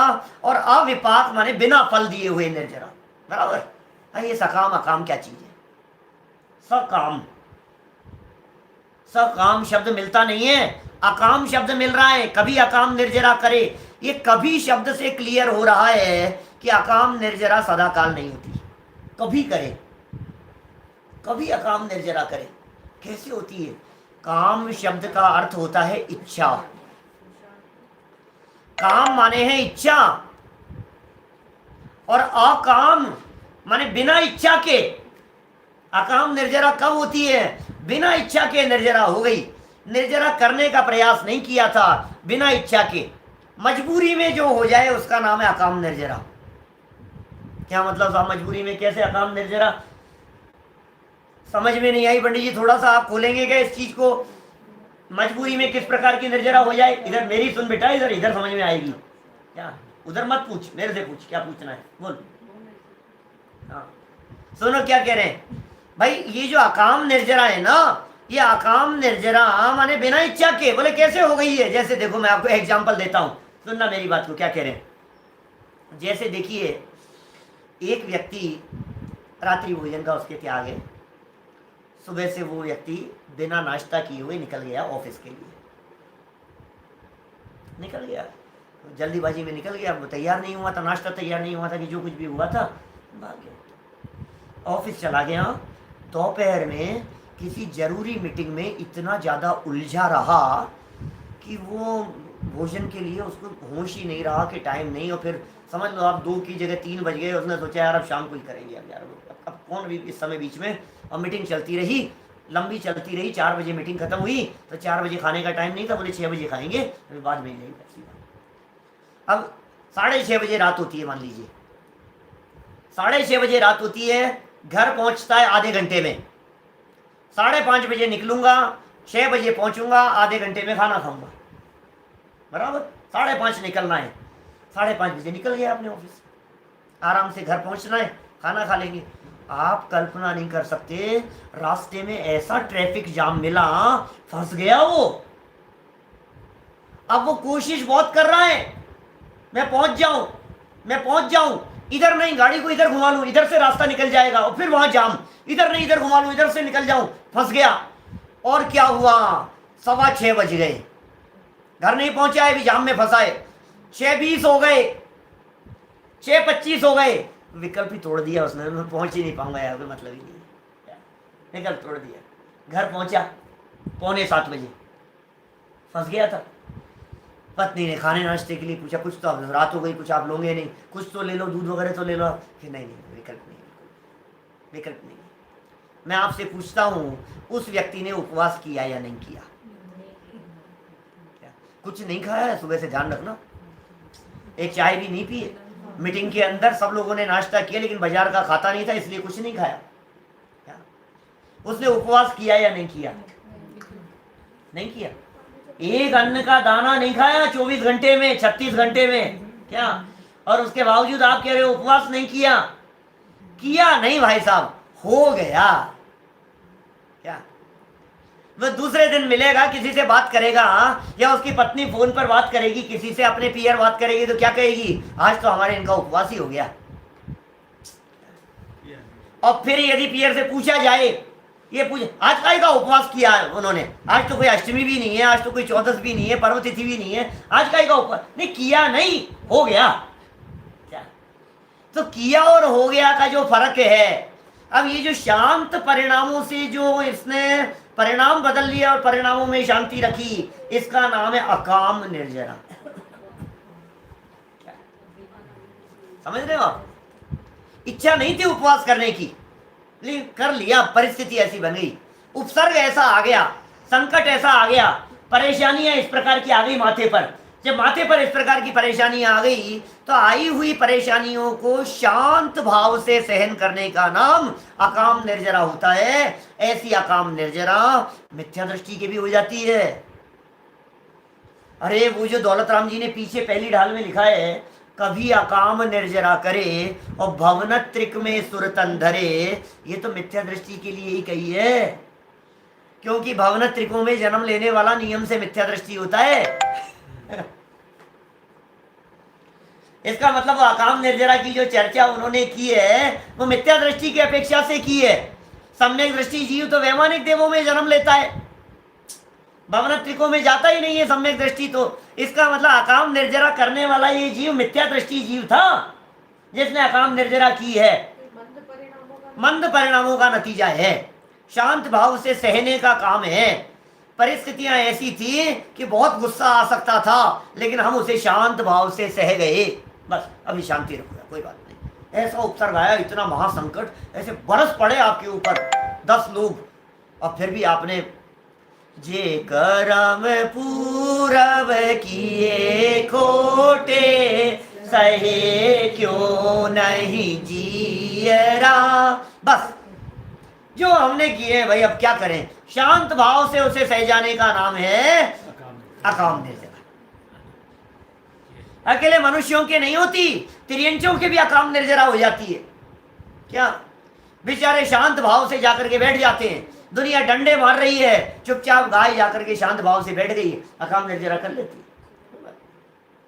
और अविपाक माने बिना फल दिए हुए निर्जरा, बराबर। ये सकाम अकाम क्या चीज है? सकाम, सकाम शब्द मिलता नहीं है, अकाम शब्द मिल रहा है। कभी अकाम निर्जरा करे, ये कभी शब्द से क्लियर हो रहा है कि अकाम निर्जरा सदाकाल नहीं होती, कभी करे, कभी अकाम निर्जरा करे। कैसे होती है? काम शब्द का अर्थ होता है इच्छा, काम माने है इच्छा, और अकाम माने बिना इच्छा के। अकाम निर्जरा कब होती है? बिना इच्छा के निर्जरा हो गई, निर्जरा करने का प्रयास नहीं किया था, बिना इच्छा के, मजबूरी में जो हो जाए उसका नाम है अकाम निर्जरा। क्या मतलब साहब मजबूरी में? कैसे अकाम निर्जरा? समझ में नहीं आई पंडित जी, थोड़ा सा आप खोलेंगे क्या इस चीज को? मजबूरी में किस प्रकार की निर्जरा हो जाए? इधर मेरी सुन बेटा, इधर समझ में आएगी। क्या उधर मत पूछ, मेरे से पूछ, क्या पूछना है बोल। हाँ सुनो क्या कह रहे हैं भाई। ये जो अकाम निर्जरा है ना, ये अकाम निर्जरा माने बिना इच्छा के। बोले कैसे हो गई है? जैसे देखो मैं आपको एग्जांपल देता हूं, सुनना मेरी बात को, क्या कह रहे हैं। जैसे देखिए, एक व्यक्ति रात्रि भोजन का उसके त्याग है, सुबह से वो व्यक्ति बिना नाश्ता किए हुए निकल गया ऑफिस के लिए, निकल गया। तो जल्दीबाजी में निकल गया, वो तैयार नहीं हुआ था, नाश्ता तैयार नहीं हुआ था कि जो कुछ भी हुआ था भाग गया। ऑफिस चला गया। दोपहर में किसी जरूरी मीटिंग में इतना ज़्यादा उलझा रहा कि वो भोजन के लिए उसको होश ही नहीं रहा कि टाइम नहीं, और फिर समझ लो आप 2 की जगह 3 बज गए। उसने सोचा यार अब शाम को ही करेंगे, अब यार अब कौन भी इस समय बीच में। और मीटिंग चलती रही, लंबी चलती रही। 4 बजे मीटिंग खत्म हुई तो 4 बजे खाने का टाइम नहीं था, बोले 6 बजे खाएंगे, अभी बाद में नहीं सीधा। अब 6:30 बजे रात होती है, मान लीजिए 6:30 बजे रात होती है, घर पहुंचता है आधे घंटे में। 5:30 बजे निकलूंगा, 6 बजे पहुंचूंगा, आधे घंटे में खाना खाऊंगा, बराबर। 5:30 निकलना है, 5:30 बजे निकल गया अपने ऑफिस, आराम से घर पहुंचना है, खाना खा लेंगे। आप कल्पना नहीं कर सकते, रास्ते में ऐसा ट्रैफिक जाम मिला, फंस गया वो। अब वो कोशिश बहुत कर रहा है, मैं पहुंच जाऊं, इधर नहीं, गाड़ी को इधर घुमा लूं, इधर से रास्ता निकल जाएगा, और फिर वहां जाम, इधर नहीं इधर घुमा लूं, इधर से निकल जाऊं, फंस गया। और क्या हुआ, 6:15 बज गए, घर नहीं पहुंचा है, अभी जाम में फंसा है। 6:20 हो गए, 6:25 हो गए, विकल्प ही तोड़ दिया उसने, मैं पहुंच ही नहीं पाऊंगा यार, कोई मतलब ही नहीं है, विकल्प तोड़ दिया। घर पहुंचा 6:45 बजे, फंस गया था। पत्नी ने खाने नाश्ते के लिए पूछा, कुछ तो अब रात हो गई, कुछ आप लोगे नहीं, कुछ तो ले लो, दूध वगैरह तो ले लो। कि नहीं, विकल्प नहीं, विकल्प नहीं। मैं आपसे पूछता हूँ, उस व्यक्ति ने उपवास किया या नहीं किया? कुछ नहीं खाया है, सुबह से ध्यान रखना। एक चाय भी नहीं पिए, मीटिंग के अंदर सब लोगों ने नाश्ता किया, लेकिन बाजार का खाता नहीं था, इसलिए कुछ नहीं खाया। क्या उसने उपवास किया या नहीं किया? नहीं किया। एक अन्न का दाना नहीं खाया 24 घंटे में, 36 घंटे में, क्या? और उसके बावजूद आप कह रहे हो उपवास नहीं किया? किया नहीं भाई साहब, हो गया। क्या वह दूसरे दिन मिलेगा, किसी से बात करेगा, या उसकी पत्नी फोन पर बात करेगी, किसी से अपने पियर बात करेगी, तो क्या कहेगी? आज तो हमारे इनका उपवास ही हो गया। और फिर यदि पियर से पूछा जाए, ये पूछ आज का उपवास किया है उन्होंने, आज तो कोई अष्टमी भी नहीं है, आज तो कोई चौदस भी नहीं है, पर्व तिथि भी नहीं है, आज का उपवास नहीं किया, नहीं हो गया। क्या तो किया और हो गया का जो फर्क है। अब ये जो शांत परिणामों से जो इसने परिणाम बदल लिया और परिणामों में शांति रखी, इसका नाम है अकाम निर्जरा। समझ रहे हो आप? इच्छा नहीं थी उपवास करने की, लेकिन कर लिया, परिस्थिति ऐसी बन गई, उपसर्ग ऐसा आ गया, संकट ऐसा आ गया, परेशानियां इस प्रकार की आ गई माथे पर। जब माथे पर इस प्रकार की परेशानियां आ गई, तो आई हुई परेशानियों को शांत भाव से सहन करने का नाम अकाम निर्जरा होता है। ऐसी अकाम निर्जरा मिथ्या दृष्टि की भी हो जाती है। अरे वो जो दौलत राम जी ने पीछे पहली ढाल में लिखा है, कभी अकाम निर्जरा करे और भवनत्रिक में सुरतन धरे, ये तो मिथ्या दृष्टि के लिए ही कही है, क्योंकि भवनत्रिकों में जन्म लेने वाला नियम से मिथ्या दृष्टि होता है। इसका मतलब अकाम निर्जरा की जो चर्चा उन्होंने की है, वो मिथ्या दृष्टि की अपेक्षा से की है। सम्यक दृष्टि जीव तो वैमानिक देवों में जन्म लेता है, भवनत्रिकों में जाता ही नहीं है सम्यक दृष्टि। तो इसका मतलब अकाम निर्जरा करने वाला ये जीव मिथ्या दृष्टि जीव था, जिसने अकाम निर्जरा की है। मंद परिणामों का नतीजा है, शांत भाव से सहने का काम है। परिस्थितियां ऐसी थी कि बहुत गुस्सा आ सकता था, लेकिन हम उसे शांत भाव से सह गए, बस अभी शांति रखो, कोई बात नहीं। ऐसा उपसर्ग आया, इतना महासंकट, ऐसे बरस पड़े आपके ऊपर 10 लोग, और फिर भी आपने जे करम पूरब किए खोटे, सहे क्यों नहीं जियरा। बस जो हमने किए भाई, अब क्या करें? शांत भाव से उसे सह जाने का नाम है अकाम निर्जरा। अकेले मनुष्यों के नहीं होती, तिर्यंचों के भी अकाम निर्जरा हो जाती है। क्या बेचारे शांत भाव से जाकर के बैठ जाते हैं, दुनिया डंडे मार रही है, चुपचाप गाय जाकर के शांत भाव से बैठ गई, अकाम निर्जरा कर लेती है,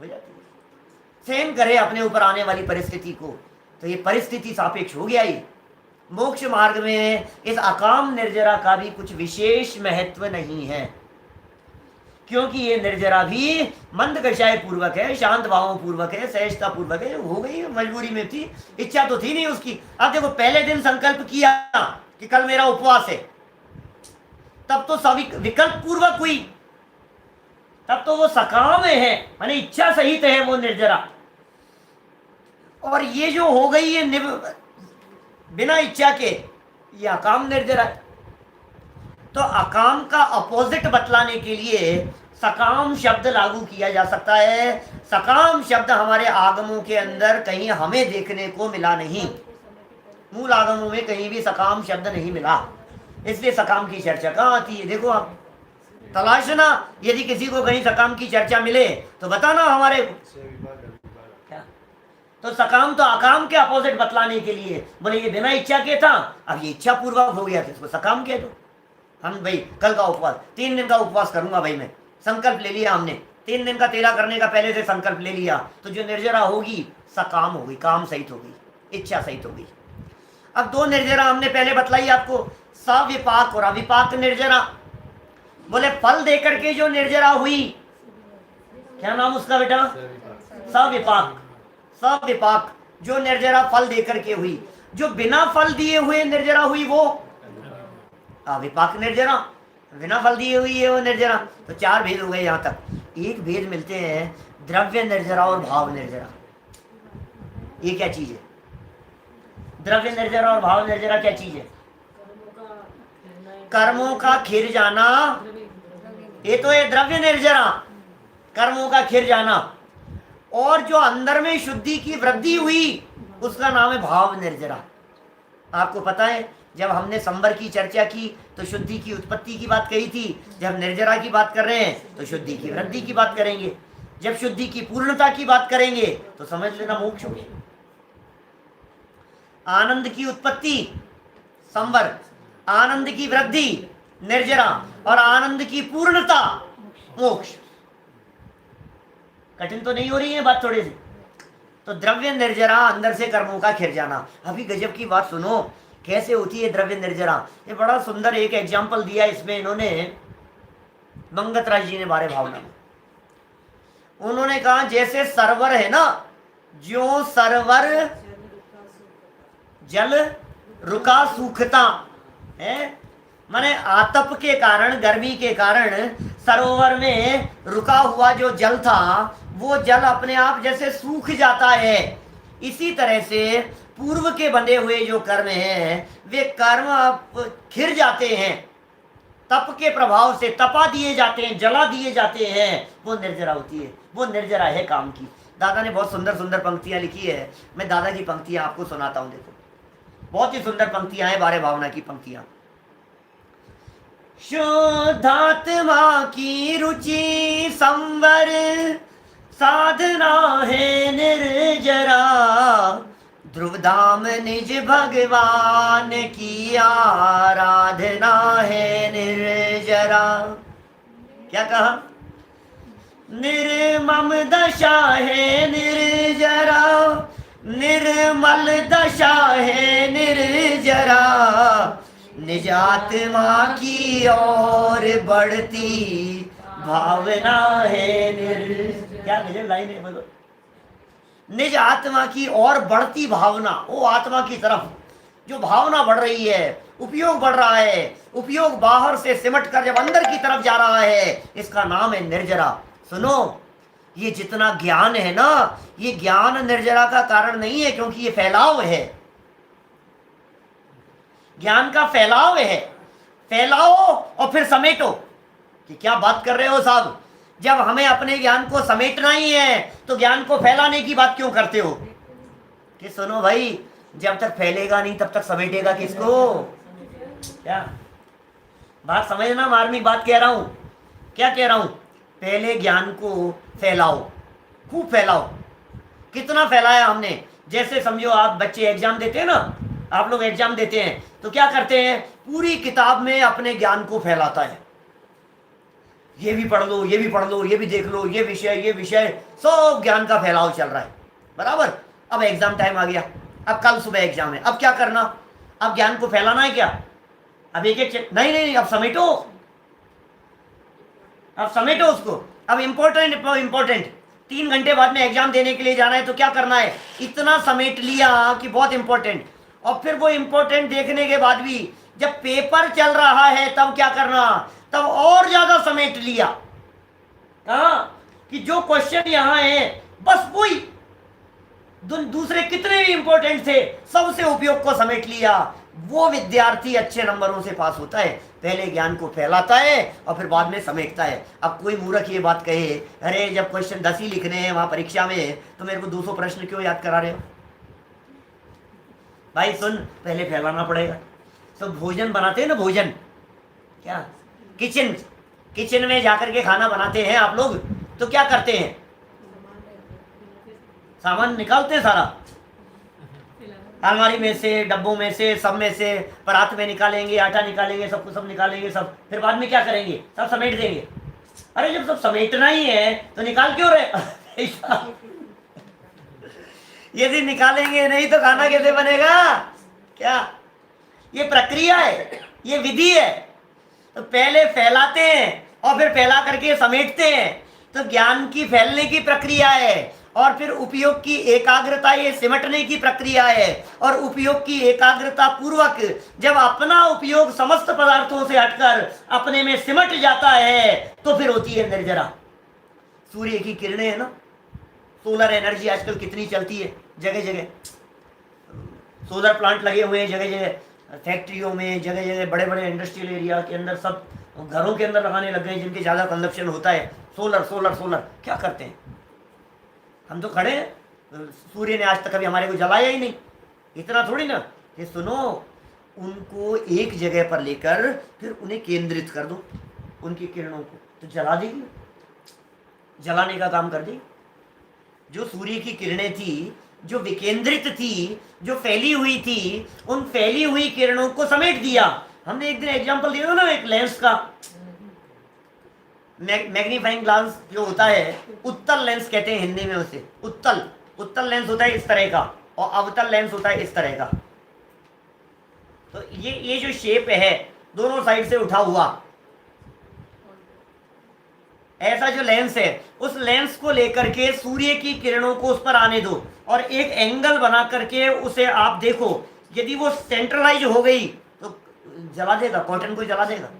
हो जाती है। सहन करे अपने ऊपर आने वाली परिस्थिति को, तो ये परिस्थिति सापेक्ष हो गया। ये मोक्ष मार्ग में इस अकाम निर्जरा का भी कुछ विशेष महत्व नहीं है। क्योंकि ये निर्जरा भी मंद कषाय पूर्वक है, शांत भावों पूर्वक है, सहजता पूर्वक है। हो गई, मजबूरी में थी, इच्छा तो थी नहीं उसकी। अब देखो, पहले दिन संकल्प किया कि कल मेरा उपवास है, तब तो विकल्प पूर्वक हुई, तब तो वो सकाम है, माने इच्छा सहित है वो निर्जरा। और ये जो हो गई है बिना इच्छा के, ये अकाम निर्जरा है। तो अकाम का अपोजिट बतलाने के लिए सकाम शब्द लागू किया जा सकता है। सकाम शब्द हमारे आगमों के अंदर कहीं हमें देखने को मिला नहीं, मूल आगमों में कहीं भी सकाम शब्द नहीं मिला, इसलिए सकाम की चर्चा कहाँ आती है? देखो आप तलाशना, यदि किसी को कहीं सकाम की चर्चा मिले तो बताना हमारे क्या। तो सकाम तो अकाम के अपोजिट बतलाने के लिए, बोले ये बिना इच्छा के था, अब ये इच्छा पूर्वक हो गया, तो इसको सकाम कह दो। हम भाई कल का उपवास, 3 दिन का उपवास करूंगा भाई, मैं संकल्प ले लिया हमने, 3 दिन का तेला करने का पहले से संकल्प ले लिया, तो जो निर्जरा होगी सकाम हो गई, काम सहित हो गई, इच्छा सहित हो गई। अब 2 निर्जरा हमने पहले बतलाई आपको, सविपाक और अविपाक निर्जरा। बोले फल देकर के जो निर्जरा हुई, क्या नाम उसका बेटा? सविपाक। सविपाक जो निर्जरा फल देकर के हुई। जो बिना फल दिए हुए निर्जरा हुई वो अविपाक निर्जरा, बिना फल दिए हुई है वो निर्जरा। तो 4 भेद हो गए यहाँ तक। एक भेद मिलते हैं द्रव्य निर्जरा और भाव निर्जरा। ये क्या चीज है? द्रव्य निर्जरा और भाव निर्जरा क्या चीज है? कर्मों का खिर जाना, ये तो है द्रव्य निर्जरा, कर्मों का खिर जाना। और जो अंदर में शुद्धि की वृद्धि हुई उसका नाम है भाव निर्जरा। आपको पता है जब हमने संवर की चर्चा की तो शुद्धि की उत्पत्ति की बात कही थी, जब निर्जरा की बात कर रहे हैं तो शुद्धि की वृद्धि की बात करेंगे, जब शुद्धि की पूर्णता की बात करेंगे तो समझ लेना मोक्ष हो गया। आनंद की उत्पत्ति संवर, आनंद की वृद्धि निर्जरा, और आनंद की पूर्णता मोक्ष। कठिन तो नहीं हो रही है बात थोड़ी सी? तो द्रव्य निर्जरा, अंदर से कर्मों का खिर जाना। अभी गजब की बात सुनो, कैसे होती है द्रव्य निर्जरा। ये बड़ा सुंदर एक एग्जाम्पल दिया इसमें इन्होंने, मंगत राज जी ने बारे भावना में। उन्होंने कहा जैसे सरवर है ना, जो सरवर जल रुका सूखता है, माने आतप के कारण, गर्मी के कारण सरोवर में रुका हुआ जो जल था वो जल अपने आप जैसे सूख जाता है। इसी तरह से पूर्व के बंधे हुए जो कर्म हैं वे कर्म खिर जाते हैं, तप के प्रभाव से तपा दिए जाते हैं, जला दिए जाते हैं, वो निर्जरा होती है। वो निर्जरा है काम की। दादा ने बहुत सुंदर सुंदर पंक्तियां लिखी है, मैं दादा की पंक्तियां आपको सुनाता हूं। देखो बहुत ही सुंदर पंक्तियां हैं, बारे भावना की पंक्तियां। शुद्धात्मा की रुचि संवर, साधना है निर्जरा, ध्रुवधाम निज भगवान की आराधना है निर्जरा। क्या कहा? निर्मम दशा है निर्जरा, निर्मल दशा है निर्जरा, निजात्मा की और बढ़ती भावना है क्या लाइन है? बोलो। निज आत्मा की और बढ़ती भावना, वो आत्मा की तरफ जो भावना बढ़ रही है, उपयोग बढ़ रहा है, उपयोग बाहर से सिमट कर जब अंदर की तरफ जा रहा है, इसका नाम है निर्जरा। सुनो, ये जितना ज्ञान है ना, ये ज्ञान निर्जरा का कारण नहीं है, क्योंकि ये फैलाव है, ज्ञान का फैलाव है। फैलाओ और फिर समेटो। कि क्या बात कर रहे हो साहब, जब हमें अपने ज्ञान को समेटना ही है तो ज्ञान को फैलाने की बात क्यों करते हो? कि सुनो भाई, जब तक फैलेगा नहीं तब तक समेटेगा किसको? क्या बात समझना, मार्मिक बात कह रहा हूं। क्या कह रहा हूं? पहले ज्ञान को फैलाओ, खूब फैलाओ। कितना फैलाया हमने? जैसे समझो आप बच्चे एग्जाम देते हैं ना, आप लोग एग्जाम देते हैं तो क्या करते हैं? पूरी किताब में अपने ज्ञान को फैलाता है। ये भी पढ़ लो, ये भी पढ़ लो, ये भी देख लो, ये विषय, सब ज्ञान का फैलाव चल रहा है, बराबर। अब एग्जाम टाइम आ गया, अब कल सुबह एग्जाम है, अब क्या करना? अब ज्ञान को फैलाना है क्या? अब एक एक नहीं, अब समेटो। अब समेटो उसको। अब इम्पोर्टेंट 3 घंटे बाद में एग्जाम देने के लिए जाना है तो क्या करना है, इतना समेट लिया कि बहुत इंपॉर्टेंट। और फिर वो इंपॉर्टेंट देखने के बाद भी जब पेपर चल रहा है तब क्या करना, तब और ज्यादा समेट लिया। हाँ, कि जो क्वेश्चन यहाँ है बस वही, दूसरे कितने भी इंपॉर्टेंट थे सबसे उपयोग को समेट लिया। वो विद्यार्थी अच्छे नंबरों से पास होता है, पहले ज्ञान को फैलाता है और फिर बाद में समेटता है। अब कोई मूर्ख ये बात कहे, अरे जब क्वेश्चन 10 ही लिखने हैं वहां परीक्षा में तो मेरे को 200 प्रश्न क्यों याद करा रहे हो। भाई सुन, पहले फैलाना पड़ेगा। तो भोजन बनाते हैं ना, भोजन क्या किचन में जाकर के खाना बनाते हैं आप लोग, तो क्या करते हैं, सामान निकालते हैं सारा, अलमारी में से, डब्बों में से, सब में से, परात में निकालेंगे, आटा निकालेंगे, सब कुछ सब निकालेंगे सब, फिर बाद में क्या करेंगे, सब समेट देंगे। अरे जब सब समेटना ही है तो निकाल क्यों रहे यदि निकालेंगे नहीं तो खाना कैसे बनेगा। क्या ये प्रक्रिया है, ये विधि है। तो पहले फैलाते हैं और फिर फैला करके समेटते हैं, तो ज्ञान की फैलने की प्रक्रिया है। और फिर उपयोग की एकाग्रता, ये सिमटने की प्रक्रिया है। और उपयोग की एकाग्रता पूर्वक जब अपना उपयोग समस्त पदार्थों से हटकर अपने में सिमट जाता है तो फिर होती है निर्जरा। सूर्य की किरणें है ना, सोलर एनर्जी आजकल कितनी चलती है, जगह जगह सोलर प्लांट लगे हुए हैं, जगह जगह फैक्ट्रियों में, जगह जगह बड़े बड़े इंडस्ट्रियल एरिया के अंदर, सब घरों के अंदर लगाने लग गए जिनके ज़्यादा कंजप्शन होता है। सोलर सोलर सोलर क्या करते हैं, हम तो खड़े हैं, सूर्य ने आज तक कभी हमारे को जलाया ही नहीं। इतना थोड़ी ना, ये सुनो, उनको एक जगह पर लेकर फिर उन्हें केंद्रित कर दो, उनकी किरणों को, तो जला देगी, जलाने का काम कर देगी। जो सूर्य की किरणें थी, जो विकेंद्रित थी, जो फैली हुई थी, उन फैली हुई किरणों को समेट दिया। हमने एक दिन एग्जांपल दिया था ना, एक लेंस का, मैग्नीफाइंग ग्लास जो होता है, उत्तल लेंस कहते हैं हिंदी में उसे। उत्तल लेंस होता है इस तरह का और अवतल लेंस होता है इस तरह का। तो ये जो शेप है दोनों साइड से उठा हुआ, ऐसा जो लेंस है, उस लेंस को लेकर के सूर्य की किरणों को उस पर आने दो और एक एंगल बना करके उसे आप देखो। यदि वो सेंट्रलाइज हो गई तो जला देगा, कॉटन को जला देगा,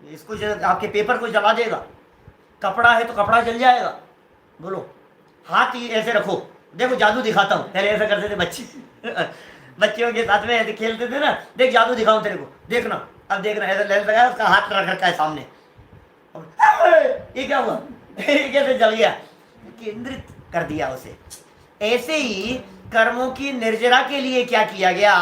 इसको आपके पेपर को जला देगा। कपड़ा है तो कपड़ा जल जाएगा। बोलो, हाथ ऐसे रखो, देखो जादू दिखाता हूँ। पहले ऐसा करते थे बच्चे बच्चों के साथ में ऐसे खेलते थे ना, देख जादू दिखाऊं तेरे को, देखना। अब देखना, ऐसा लेंस लगाया, उसका हाथ रख रखा है सामने, ये क्या हुआ ये कैसे जल गया, केंद्रित कर दिया उसे। ऐसे ही कर्मों की निर्जरा के लिए क्या किया गया,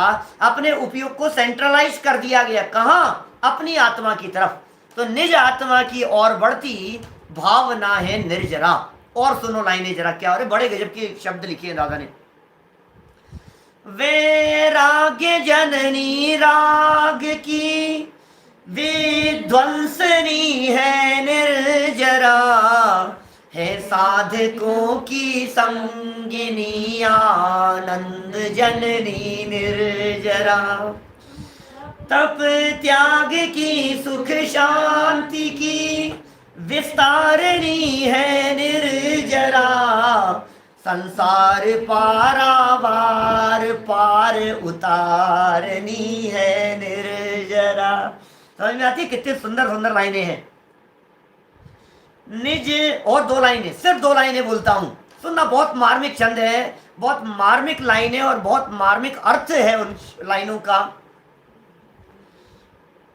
अपने उपयोग को सेंट्रलाइज कर दिया गया। कहाँ, अपनी आत्मा की तरफ। तो निज आत्मा की ओर बढ़ती भावना है निर्जरा। और सुनो लाइनें जरा, क्या, अरे बड़े गजब के शब्द लिखे हैं दादा ने। वैराग्य जननी राग की विध्वंसनी है निर्जरा, है साधकों की संगिनी आनंद जननी निर्जरा। तप त्याग की सुख शांति की विस्तारणी है निर्जरा, संसार पारावार पार उतारनी है निर्जरा। समझ में आती है कितनी सुंदर सुंदर लाइनें हैं। निज, और 2 लाइनें, सिर्फ 2 लाइनें बोलता हूं, सुनना। बहुत मार्मिक छंद है, बहुत मार्मिक लाइनें और बहुत मार्मिक अर्थ है उन लाइनों का।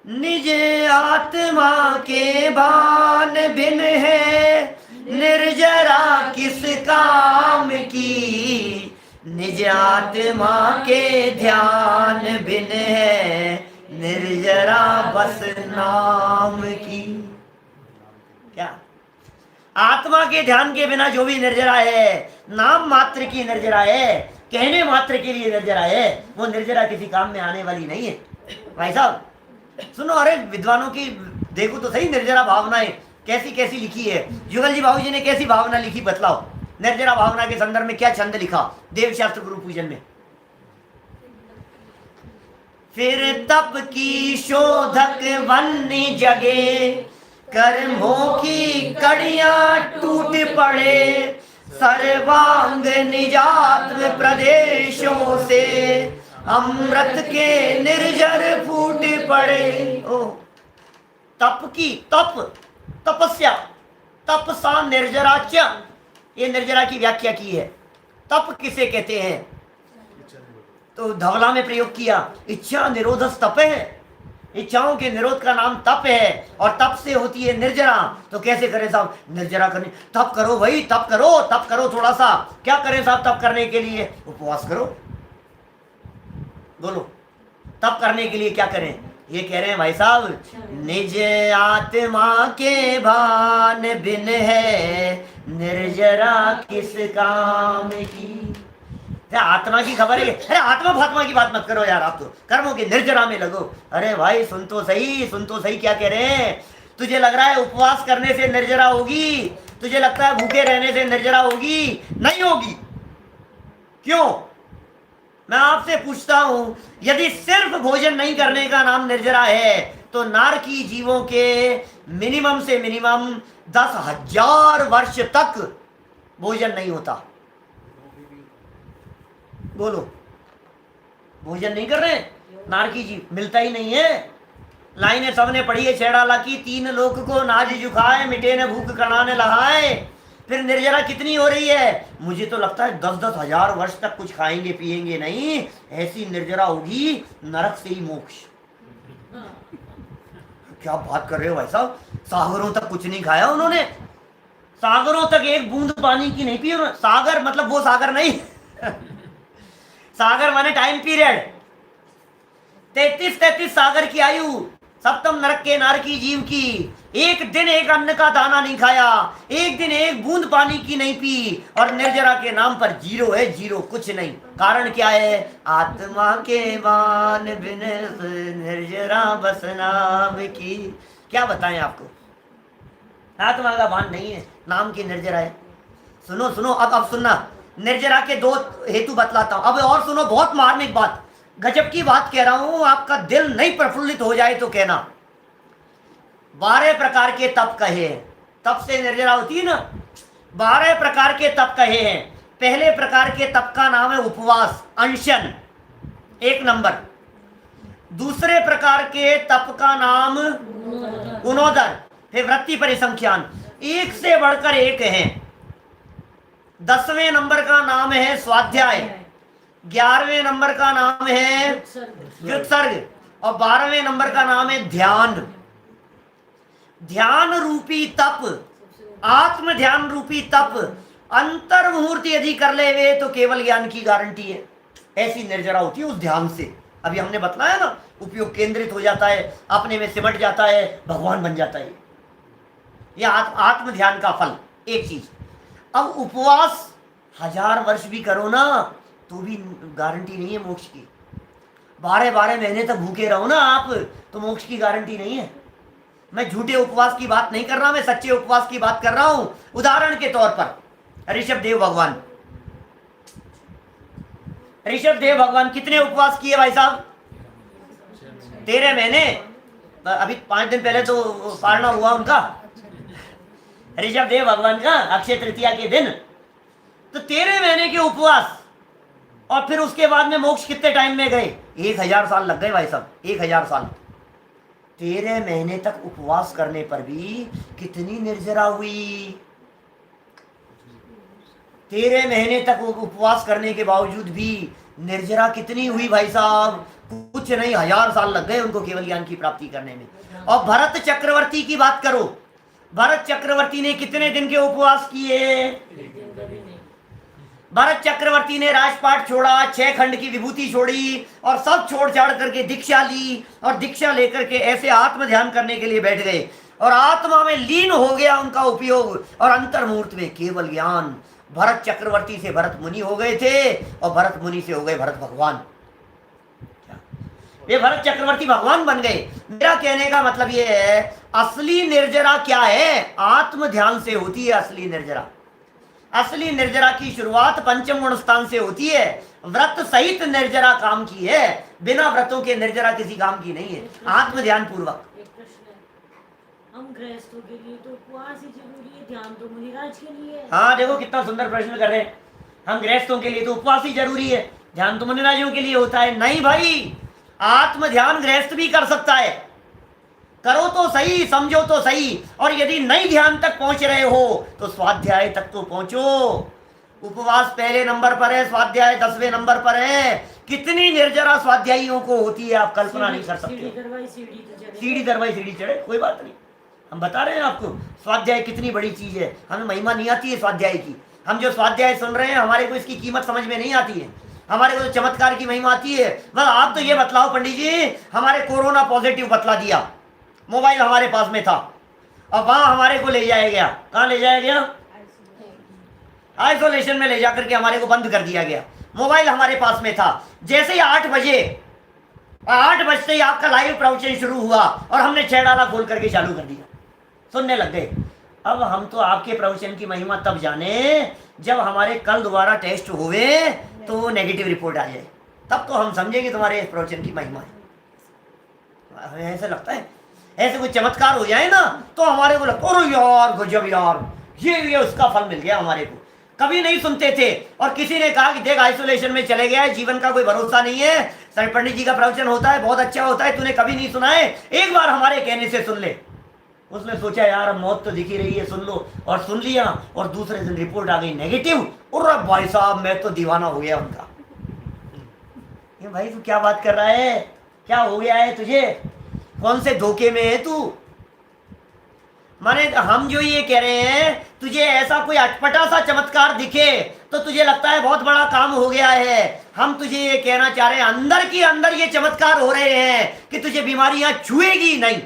निज आत्मा के भान बिन है निर्जरा किस काम की, निज आत्मा के ध्यान बिन है निर्जरा बस नाम की। क्या, आत्मा के ध्यान के बिना जो भी निर्जरा है, नाम मात्र की निर्जरा है, कहने मात्र के लिए निर्जरा है, वो निर्जरा किसी काम में आने वाली नहीं है। भाई साहब सुनो, अरे विद्वानों की देखो तो सही निर्जरा भावनाएं कैसी कैसी लिखी है। जुगल जी बाबू जी ने कैसी भावना लिखी बतलाओ। निर्जरा भावना के संदर्भ में क्या छंद लिखा देव शास्त्र गुरु पूजन में। फिर तप की शोधक वन्य जगे कर्मों की कड़ियां टूट पड़े, सर्वांग निजात में प्रदेशों से, अमृत के निर्जर फूट पड़े। ओ तप की, तपस्या, तपसा निर्जराच, ये निर्जरा की व्याख्या की है। तप किसे कहते हैं? तो धवला में प्रयोग किया, इच्छा निरोधस तप है, इच्छाओं के निरोध का नाम तप है, और तप से होती है निर्जरा। तो कैसे करें साहब निर्जरा करने? तप करो भाई, तप करो थोड़ा सा। क्या करें साहब तप करने के लिए? उपवास करो। बोलो तप करने के लिए क्या करें? ये कह रहे हैं भाई साहब, निज आत्मा के भान बिन है निर्जरा किस काम की। आत्मा की खबर है? अरे आत्मा फात्मा की बात मत करो यार, आप तो कर्मों के निर्जरा में लगो। अरे भाई सुन तो सही क्या कह रहे हैं? तुझे लग रहा है उपवास करने से निर्जरा होगी? तुझे लगता है भूखे रहने से निर्जरा होगी? नहीं होगी। क्यों? मैं आपसे पूछता हूं, यदि सिर्फ भोजन नहीं करने का नाम निर्जरा है, तो नारकी जीवों के मिनिमम से मिनिमम 10,000 वर्ष तक भोजन नहीं होता। बोलो भोजन नहीं कर रहे नारकी जीव, मिलता ही नहीं है। लाइनें सबने पढ़ी है छेड़ाला की, 3 लोक को नाज जुखाए, मिटे न भूख कणाने लहाए। फिर निर्जरा कितनी हो रही है? मुझे तो लगता है 10-10 हजार वर्ष तक कुछ खाएंगे पिएंगे नहीं, ऐसी निर्जरा होगी नरक से ही मोक्ष। क्या बात कर रहे हो भाई साहब? सागरों तक कुछ नहीं खाया उन्होंने, सागरों तक एक बूंद पानी की नहीं पी उन्होंने। सागर मतलब वो सागर नहीं सागर माने टाइम पीरियड। 33 सागर की आयु, सप्तम नरक के नारकी जीव की। एक दिन एक अन्न का दाना नहीं खाया, एक दिन एक बूंद पानी की नहीं पी, और निर्जरा के नाम पर जीरो है, जीरो, कुछ नहीं। कारण क्या है? आत्मा के मान बिन निर्जरा बस नाम की। क्या बताएं आपको? आत्मा का भान नहीं है, नाम की निर्जरा है। सुनो अब सुनना, निर्जरा के 2 हेतु बतलाता हूं। अब और सुनो, बहुत मार्मिक बात, गजब की बात कह रहा हूं, आपका दिल नहीं प्रफुल्लित हो जाए तो कहना। 12 प्रकार के तप कहे हैं, तप से निर्जरा होती है ना। 12 प्रकार के तप कहे हैं। पहले प्रकार के तप का नाम है उपवास, अनशन, 1 नंबर। दूसरे प्रकार के तप का नाम गुणोदर, फिर वृत्ति परिसंख्यान, एक से बढ़कर एक है। 10वें नंबर का नाम है स्वाध्याय, 11वें नंबर का नाम है व्युत्सर्ग, और 12वें नंबर का नाम है ध्यान। ध्यान रूपी तप, आत्म ध्यान रूपी तप अंतर मुहूर्त यदि कर ले वे तो केवल ज्ञान की गारंटी है। ऐसी निर्जरा होती है उस ध्यान से। अभी हमने बतलाया ना, उपयोग केंद्रित हो जाता है, अपने में सिमट जाता है, भगवान बन जाता है। यह आत्म ध्यान का फल एक चीज। अब उपवास 1000 वर्ष भी करो ना तो भी गारंटी नहीं है मोक्ष की। 12 महीने तक भूखे रहो ना आप, तो मोक्ष की गारंटी नहीं है। मैं झूठे उपवास की बात नहीं कर रहा, मैं सच्चे उपवास की बात कर रहा हूं। उदाहरण के तौर पर ऋषभ देव भगवान कितने उपवास किए भाई साहब? 13 महीने। अभी 5 दिन पहले तो पारना हुआ उनका, ऋषभ देव भगवान का, अक्षय तृतीया के दिन। तो 13 महीने के उपवास, और फिर उसके बाद में मोक्ष कितने टाइम में गए? 1000 साल लग गए भाई साहब, 1000 साल। 13 महीने तक उपवास करने पर भी कितनी निर्जरा हुई। 13 महीने तक उपवास करने के बावजूद भी निर्जरा कितनी हुई भाई साहब? कुछ नहीं, 1000 साल लग गए उनको केवल ज्ञान की प्राप्ति करने में। और भरत चक्रवर्ती की बात करो, भरत चक्रवर्ती ने कितने दिन के उपवास किए? भरत चक्रवर्ती ने राजपाट छोड़ा, 6 खंड की विभूति छोड़ी, और सब छोड़ छाड़ करके दीक्षा ली, और दीक्षा लेकर के ऐसे आत्म ध्यान करने के लिए बैठ गए, और आत्मा में लीन हो गया उनका उपयोग, और अंतर्मुहूर्त में केवल ज्ञान। भरत चक्रवर्ती से भरत मुनि हो गए थे, और भरत मुनि से हो गए भरत भगवान। ये भरत चक्रवर्ती भगवान बन गए। मेरा कहने का मतलब ये है, असली निर्जरा क्या है? आत्म ध्यान से होती है असली निर्जरा। असली निर्जरा की शुरुआत पंचम गुण स्थान से होती है। व्रत सहित निर्जरा काम की है, बिना व्रतों के निर्जरा किसी काम की नहीं है। आत्म ध्यान पूर्वक। हम गृहस्थों के लिए तो उपवास ही जरूरी है, ध्यान तो मुनिराज के लिए है। हाँ देखो कितना सुंदर प्रश्न कर रहे हैं। हम गृहस्थों के लिए तो उपवास ही जरूरी है, ध्यान तो मुनिराजों के लिए होता है। नहीं भाई, आत्म ध्यान गृहस्थ भी कर सकता है। करो तो सही, समझो तो सही। और यदि नहीं ध्यान तक पहुंच रहे हो तो स्वाध्याय तक तो पहुंचो। उपवास पहले नंबर पर है, स्वाध्याय 10वें नंबर पर है। कितनी निर्जरा स्वाध्यायियों को होती है, आप कल्पना नहीं कर सकते। सीढ़ी दरवाई सीढ़ी तो चढ़े। सीढ़ी दरवाई सीढ़ी चढ़े, कोई बात नहीं। हम बता रहे हैं आपको स्वाध्याय कितनी बड़ी चीज है। हमें महिमा नहीं आती है स्वाध्याय की। हम जो स्वाध्याय सुन रहे हैं हमारे को इसकी कीमत समझ में नहीं आती है। हमारे को तो चमत्कार की महिमा आती है। बस आप तो ये बतलाओ पंडित जी, हमारे कोरोना पॉजिटिव बतला दिया, मोबाइल हमारे पास में था, अब वहां हमारे को ले जाया गया। कहाँ ले जाया गया? आइसोलेशन में ले जाकर के हमारे को बंद कर दिया गया। मोबाइल हमारे पास में था। जैसे ही 8 बजे, 8 बजते ही आपका लाइव प्रवचन शुरू हुआ और हमने 6 डाला खोल करके चालू कर दिया, सुनने लग गए। अब हम तो आपके प्रवचन की महिमा तब जाने जब हमारे कल दोबारा टेस्ट हुए तो नेगेटिव रिपोर्ट आ जाए, तब तो हम समझेंगे तुम्हारे प्रवचन की महिमा है। हमें ऐसा लगता है, ऐसे कोई चमत्कार हो जाए ना तो हमारे को लगता है यार गजब यार, ये उसका फल मिल गया हमारे को। कभी नहीं सुनते थे और किसी ने कहा कि देख आइसोलेशन में चले गया है, जीवन का कोई भरोसा नहीं है, सर पंडित जी का प्रवचन होता है बहुत अच्छा होता है, तूने कभी नहीं सुना है, एक बार हमारे कहने से सुन ले। उसने सोचा यार मौत तो दिखी रही है, सुन लो, और सुन लिया। और दूसरे दिन रिपोर्ट आ गई नेगेटिव। और भाई साहब मैं तो दीवाना हो गया उनका। ये भाई तू क्या बात कर रहा है, क्या हो गया है तुझे, कौन से धोखे में है तू? माने हम जो ये कह रहे हैं, तुझे ऐसा कोई अटपटा सा चमत्कार दिखे तो तुझे लगता है बहुत बड़ा काम हो गया है। हम तुझे ये कहना चाह रहे हैं अंदर की अंदर ये चमत्कार हो रहे हैं कि तुझे बीमारियां छुएगी नहीं।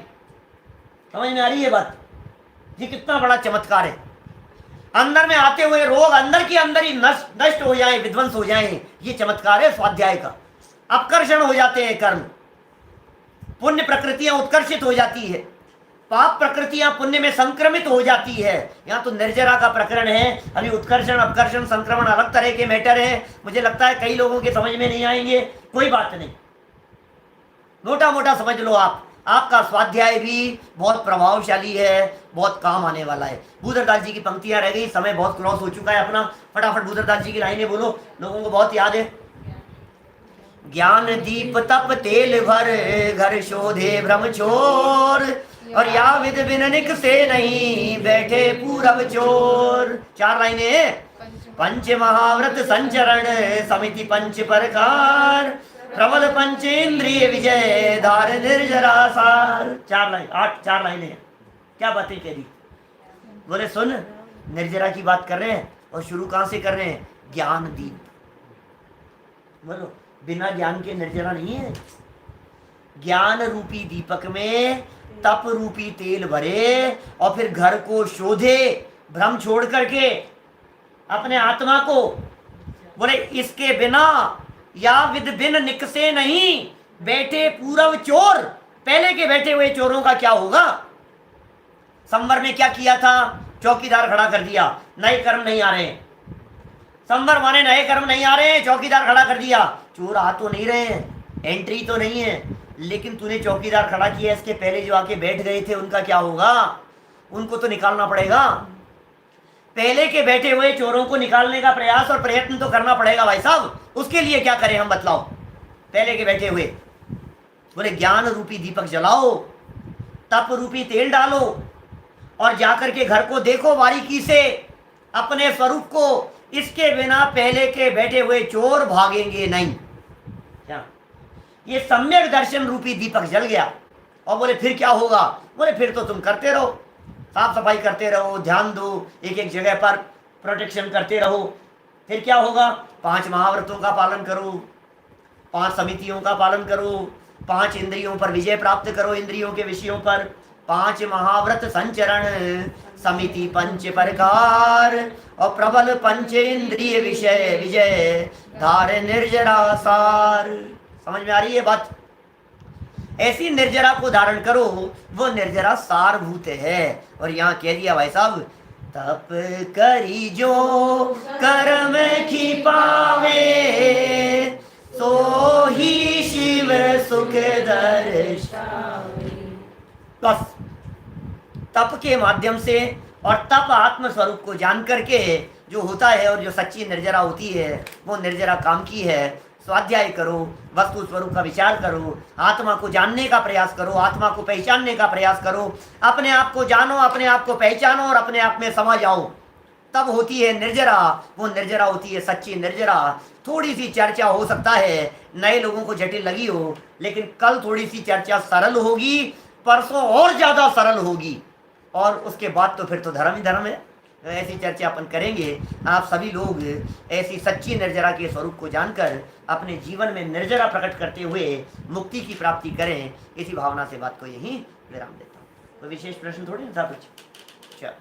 समझ में आ रही है बात? ये कितना बड़ा चमत्कार है। अंदर में आते हुए रोग अंदर के अंदर ही नष्ट हो जाए, विध्वंस हो जाए, ये चमत्कार है स्वाध्याय का। अपकर्षण हो जाते हैं कर्म, पुण्य प्रकृतियां उत्कर्षित हो जाती है, पाप प्रकृतियां पुण्य में संक्रमित हो जाती है। यहाँ तो निर्जरा का प्रकरण है। अभी उत्कर्षण अपकर्षण संक्रमण अलग तरह के मैटर है। मुझे लगता है कई लोगों के समझ में नहीं आएंगे, कोई बात नहीं, मोटा मोटा समझ लो आप। आपका स्वाध्याय भी बहुत प्रभावशाली है, बहुत काम आने वाला है। भूधरदास जी की पंक्तियां रह गई, समय बहुत क्रॉस हो चुका है अपना। फटाफट भूधरदास जी की लाइनें बोलो, लोगों को बहुत याद है। ज्ञान दीप तप तेल भर घर शोधे भ्रम छोर, और या विद बिननिक से नहीं बैठे पूरब चोर। 4 लाइनें। पंच महाव्रत संचरण समिति पंच प्रकार, प्रबल पंचेंद्रिय विजय धार निर्जरा सार। 4 लाइनें क्या बातें कह दी? बोले सुन, निर्जरा की बात कर रहे हैं और शुरू कहां से कर रहे हैं? ज्ञान दीप। बोलो बिना ज्ञान के निर्जरा नहीं है। ज्ञान रूपी दीपक में तप रूपी तेल भरे और फिर घर को शोधे, भ्रम छोड़ करके अपने आत्मा को। बोले इसके बिना या विद बिन निकसे नहीं बैठे पूरव चोर। पहले के बैठे हुए चोरों का क्या होगा? संवर में क्या किया था? चौकीदार खड़ा कर दिया, नए कर्म नहीं आ रहे। संवर माने नए कर्म नहीं आ रहे, चौकीदार खड़ा कर दिया। चोर आ तो नहीं रहे हैं, एंट्री तो नहीं है, लेकिन तूने चौकीदार खड़ा किया, इसके पहले जो आके बैठ गए थे उनका क्या होगा? उनको तो निकालना पड़ेगा। पहले के बैठे हुए चोरों को निकालने का प्रयास और प्रयत्न तो करना पड़ेगा भाई साहब। उसके लिए क्या करें हम बतलाओ? पहले के बैठे हुए बोले ज्ञान रूपी दीपक जलाओ, तप रूपी तेल डालो और जाकर के घर को देखो बारीकी से, अपने स्वरूप को। इसके बिना पहले के बैठे हुए चोर भागेंगे नहीं। क्या ये सम्यक दर्शन रूपी दीपक जल गया? और बोले फिर क्या होगा? बोले फिर तो तुम करते रहो, साफ सफाई करते रहो, ध्यान दो, एक एक जगह पर प्रोटेक्शन करते रहो। फिर क्या होगा? 5 महाव्रतों का पालन करो, 5 समितियों का पालन करो, 5 इंद्रियों पर विजय प्राप्त करो, इंद्रियों के विषयों पर 5 महाव्रत संचरण समिति पंच प्रकार, और प्रबल पंचेंद्रिय विषय विजय धार निर्जरा सार। समझ में आ रही है बात? ऐसी निर्जरा को धारण करो, वो निर्जरा सारभूत है। और यहाँ कह दिया भाई साहब, तप करी जो कर्म की पावे, सो ही शिव सुख दर्शावे। बस तप के माध्यम से और तप आत्म स्वरूप को जान करके जो होता है, और जो सच्ची निर्जरा होती है वो निर्जरा काम की है। स्वाध्याय करो, वस्तु स्वरूप का विचार करो, आत्मा को जानने का प्रयास करो, आत्मा को पहचानने का प्रयास करो, अपने आप को जानो, अपने आप को पहचानो और अपने आप में समा जाओ, तब होती है निर्जरा। वो निर्जरा होती है सच्ची निर्जरा। थोड़ी सी चर्चा हो सकता है नए लोगों को जटिल लगी हो, लेकिन कल थोड़ी सी चर्चा सरल होगी, परसों और ज़्यादा सरल होगी, और उसके बाद तो फिर तो धर्म ही धर्म है। ऐसी चर्चा अपन करेंगे। आप सभी लोग ऐसी सच्ची निर्जरा के स्वरूप को जानकर अपने जीवन में निर्जरा प्रकट करते हुए मुक्ति की प्राप्ति करें। इसी भावना से बात को यहीं विराम देता हूँ। कोई विशेष प्रश्न थोड़ी ना था कुछ? चलो।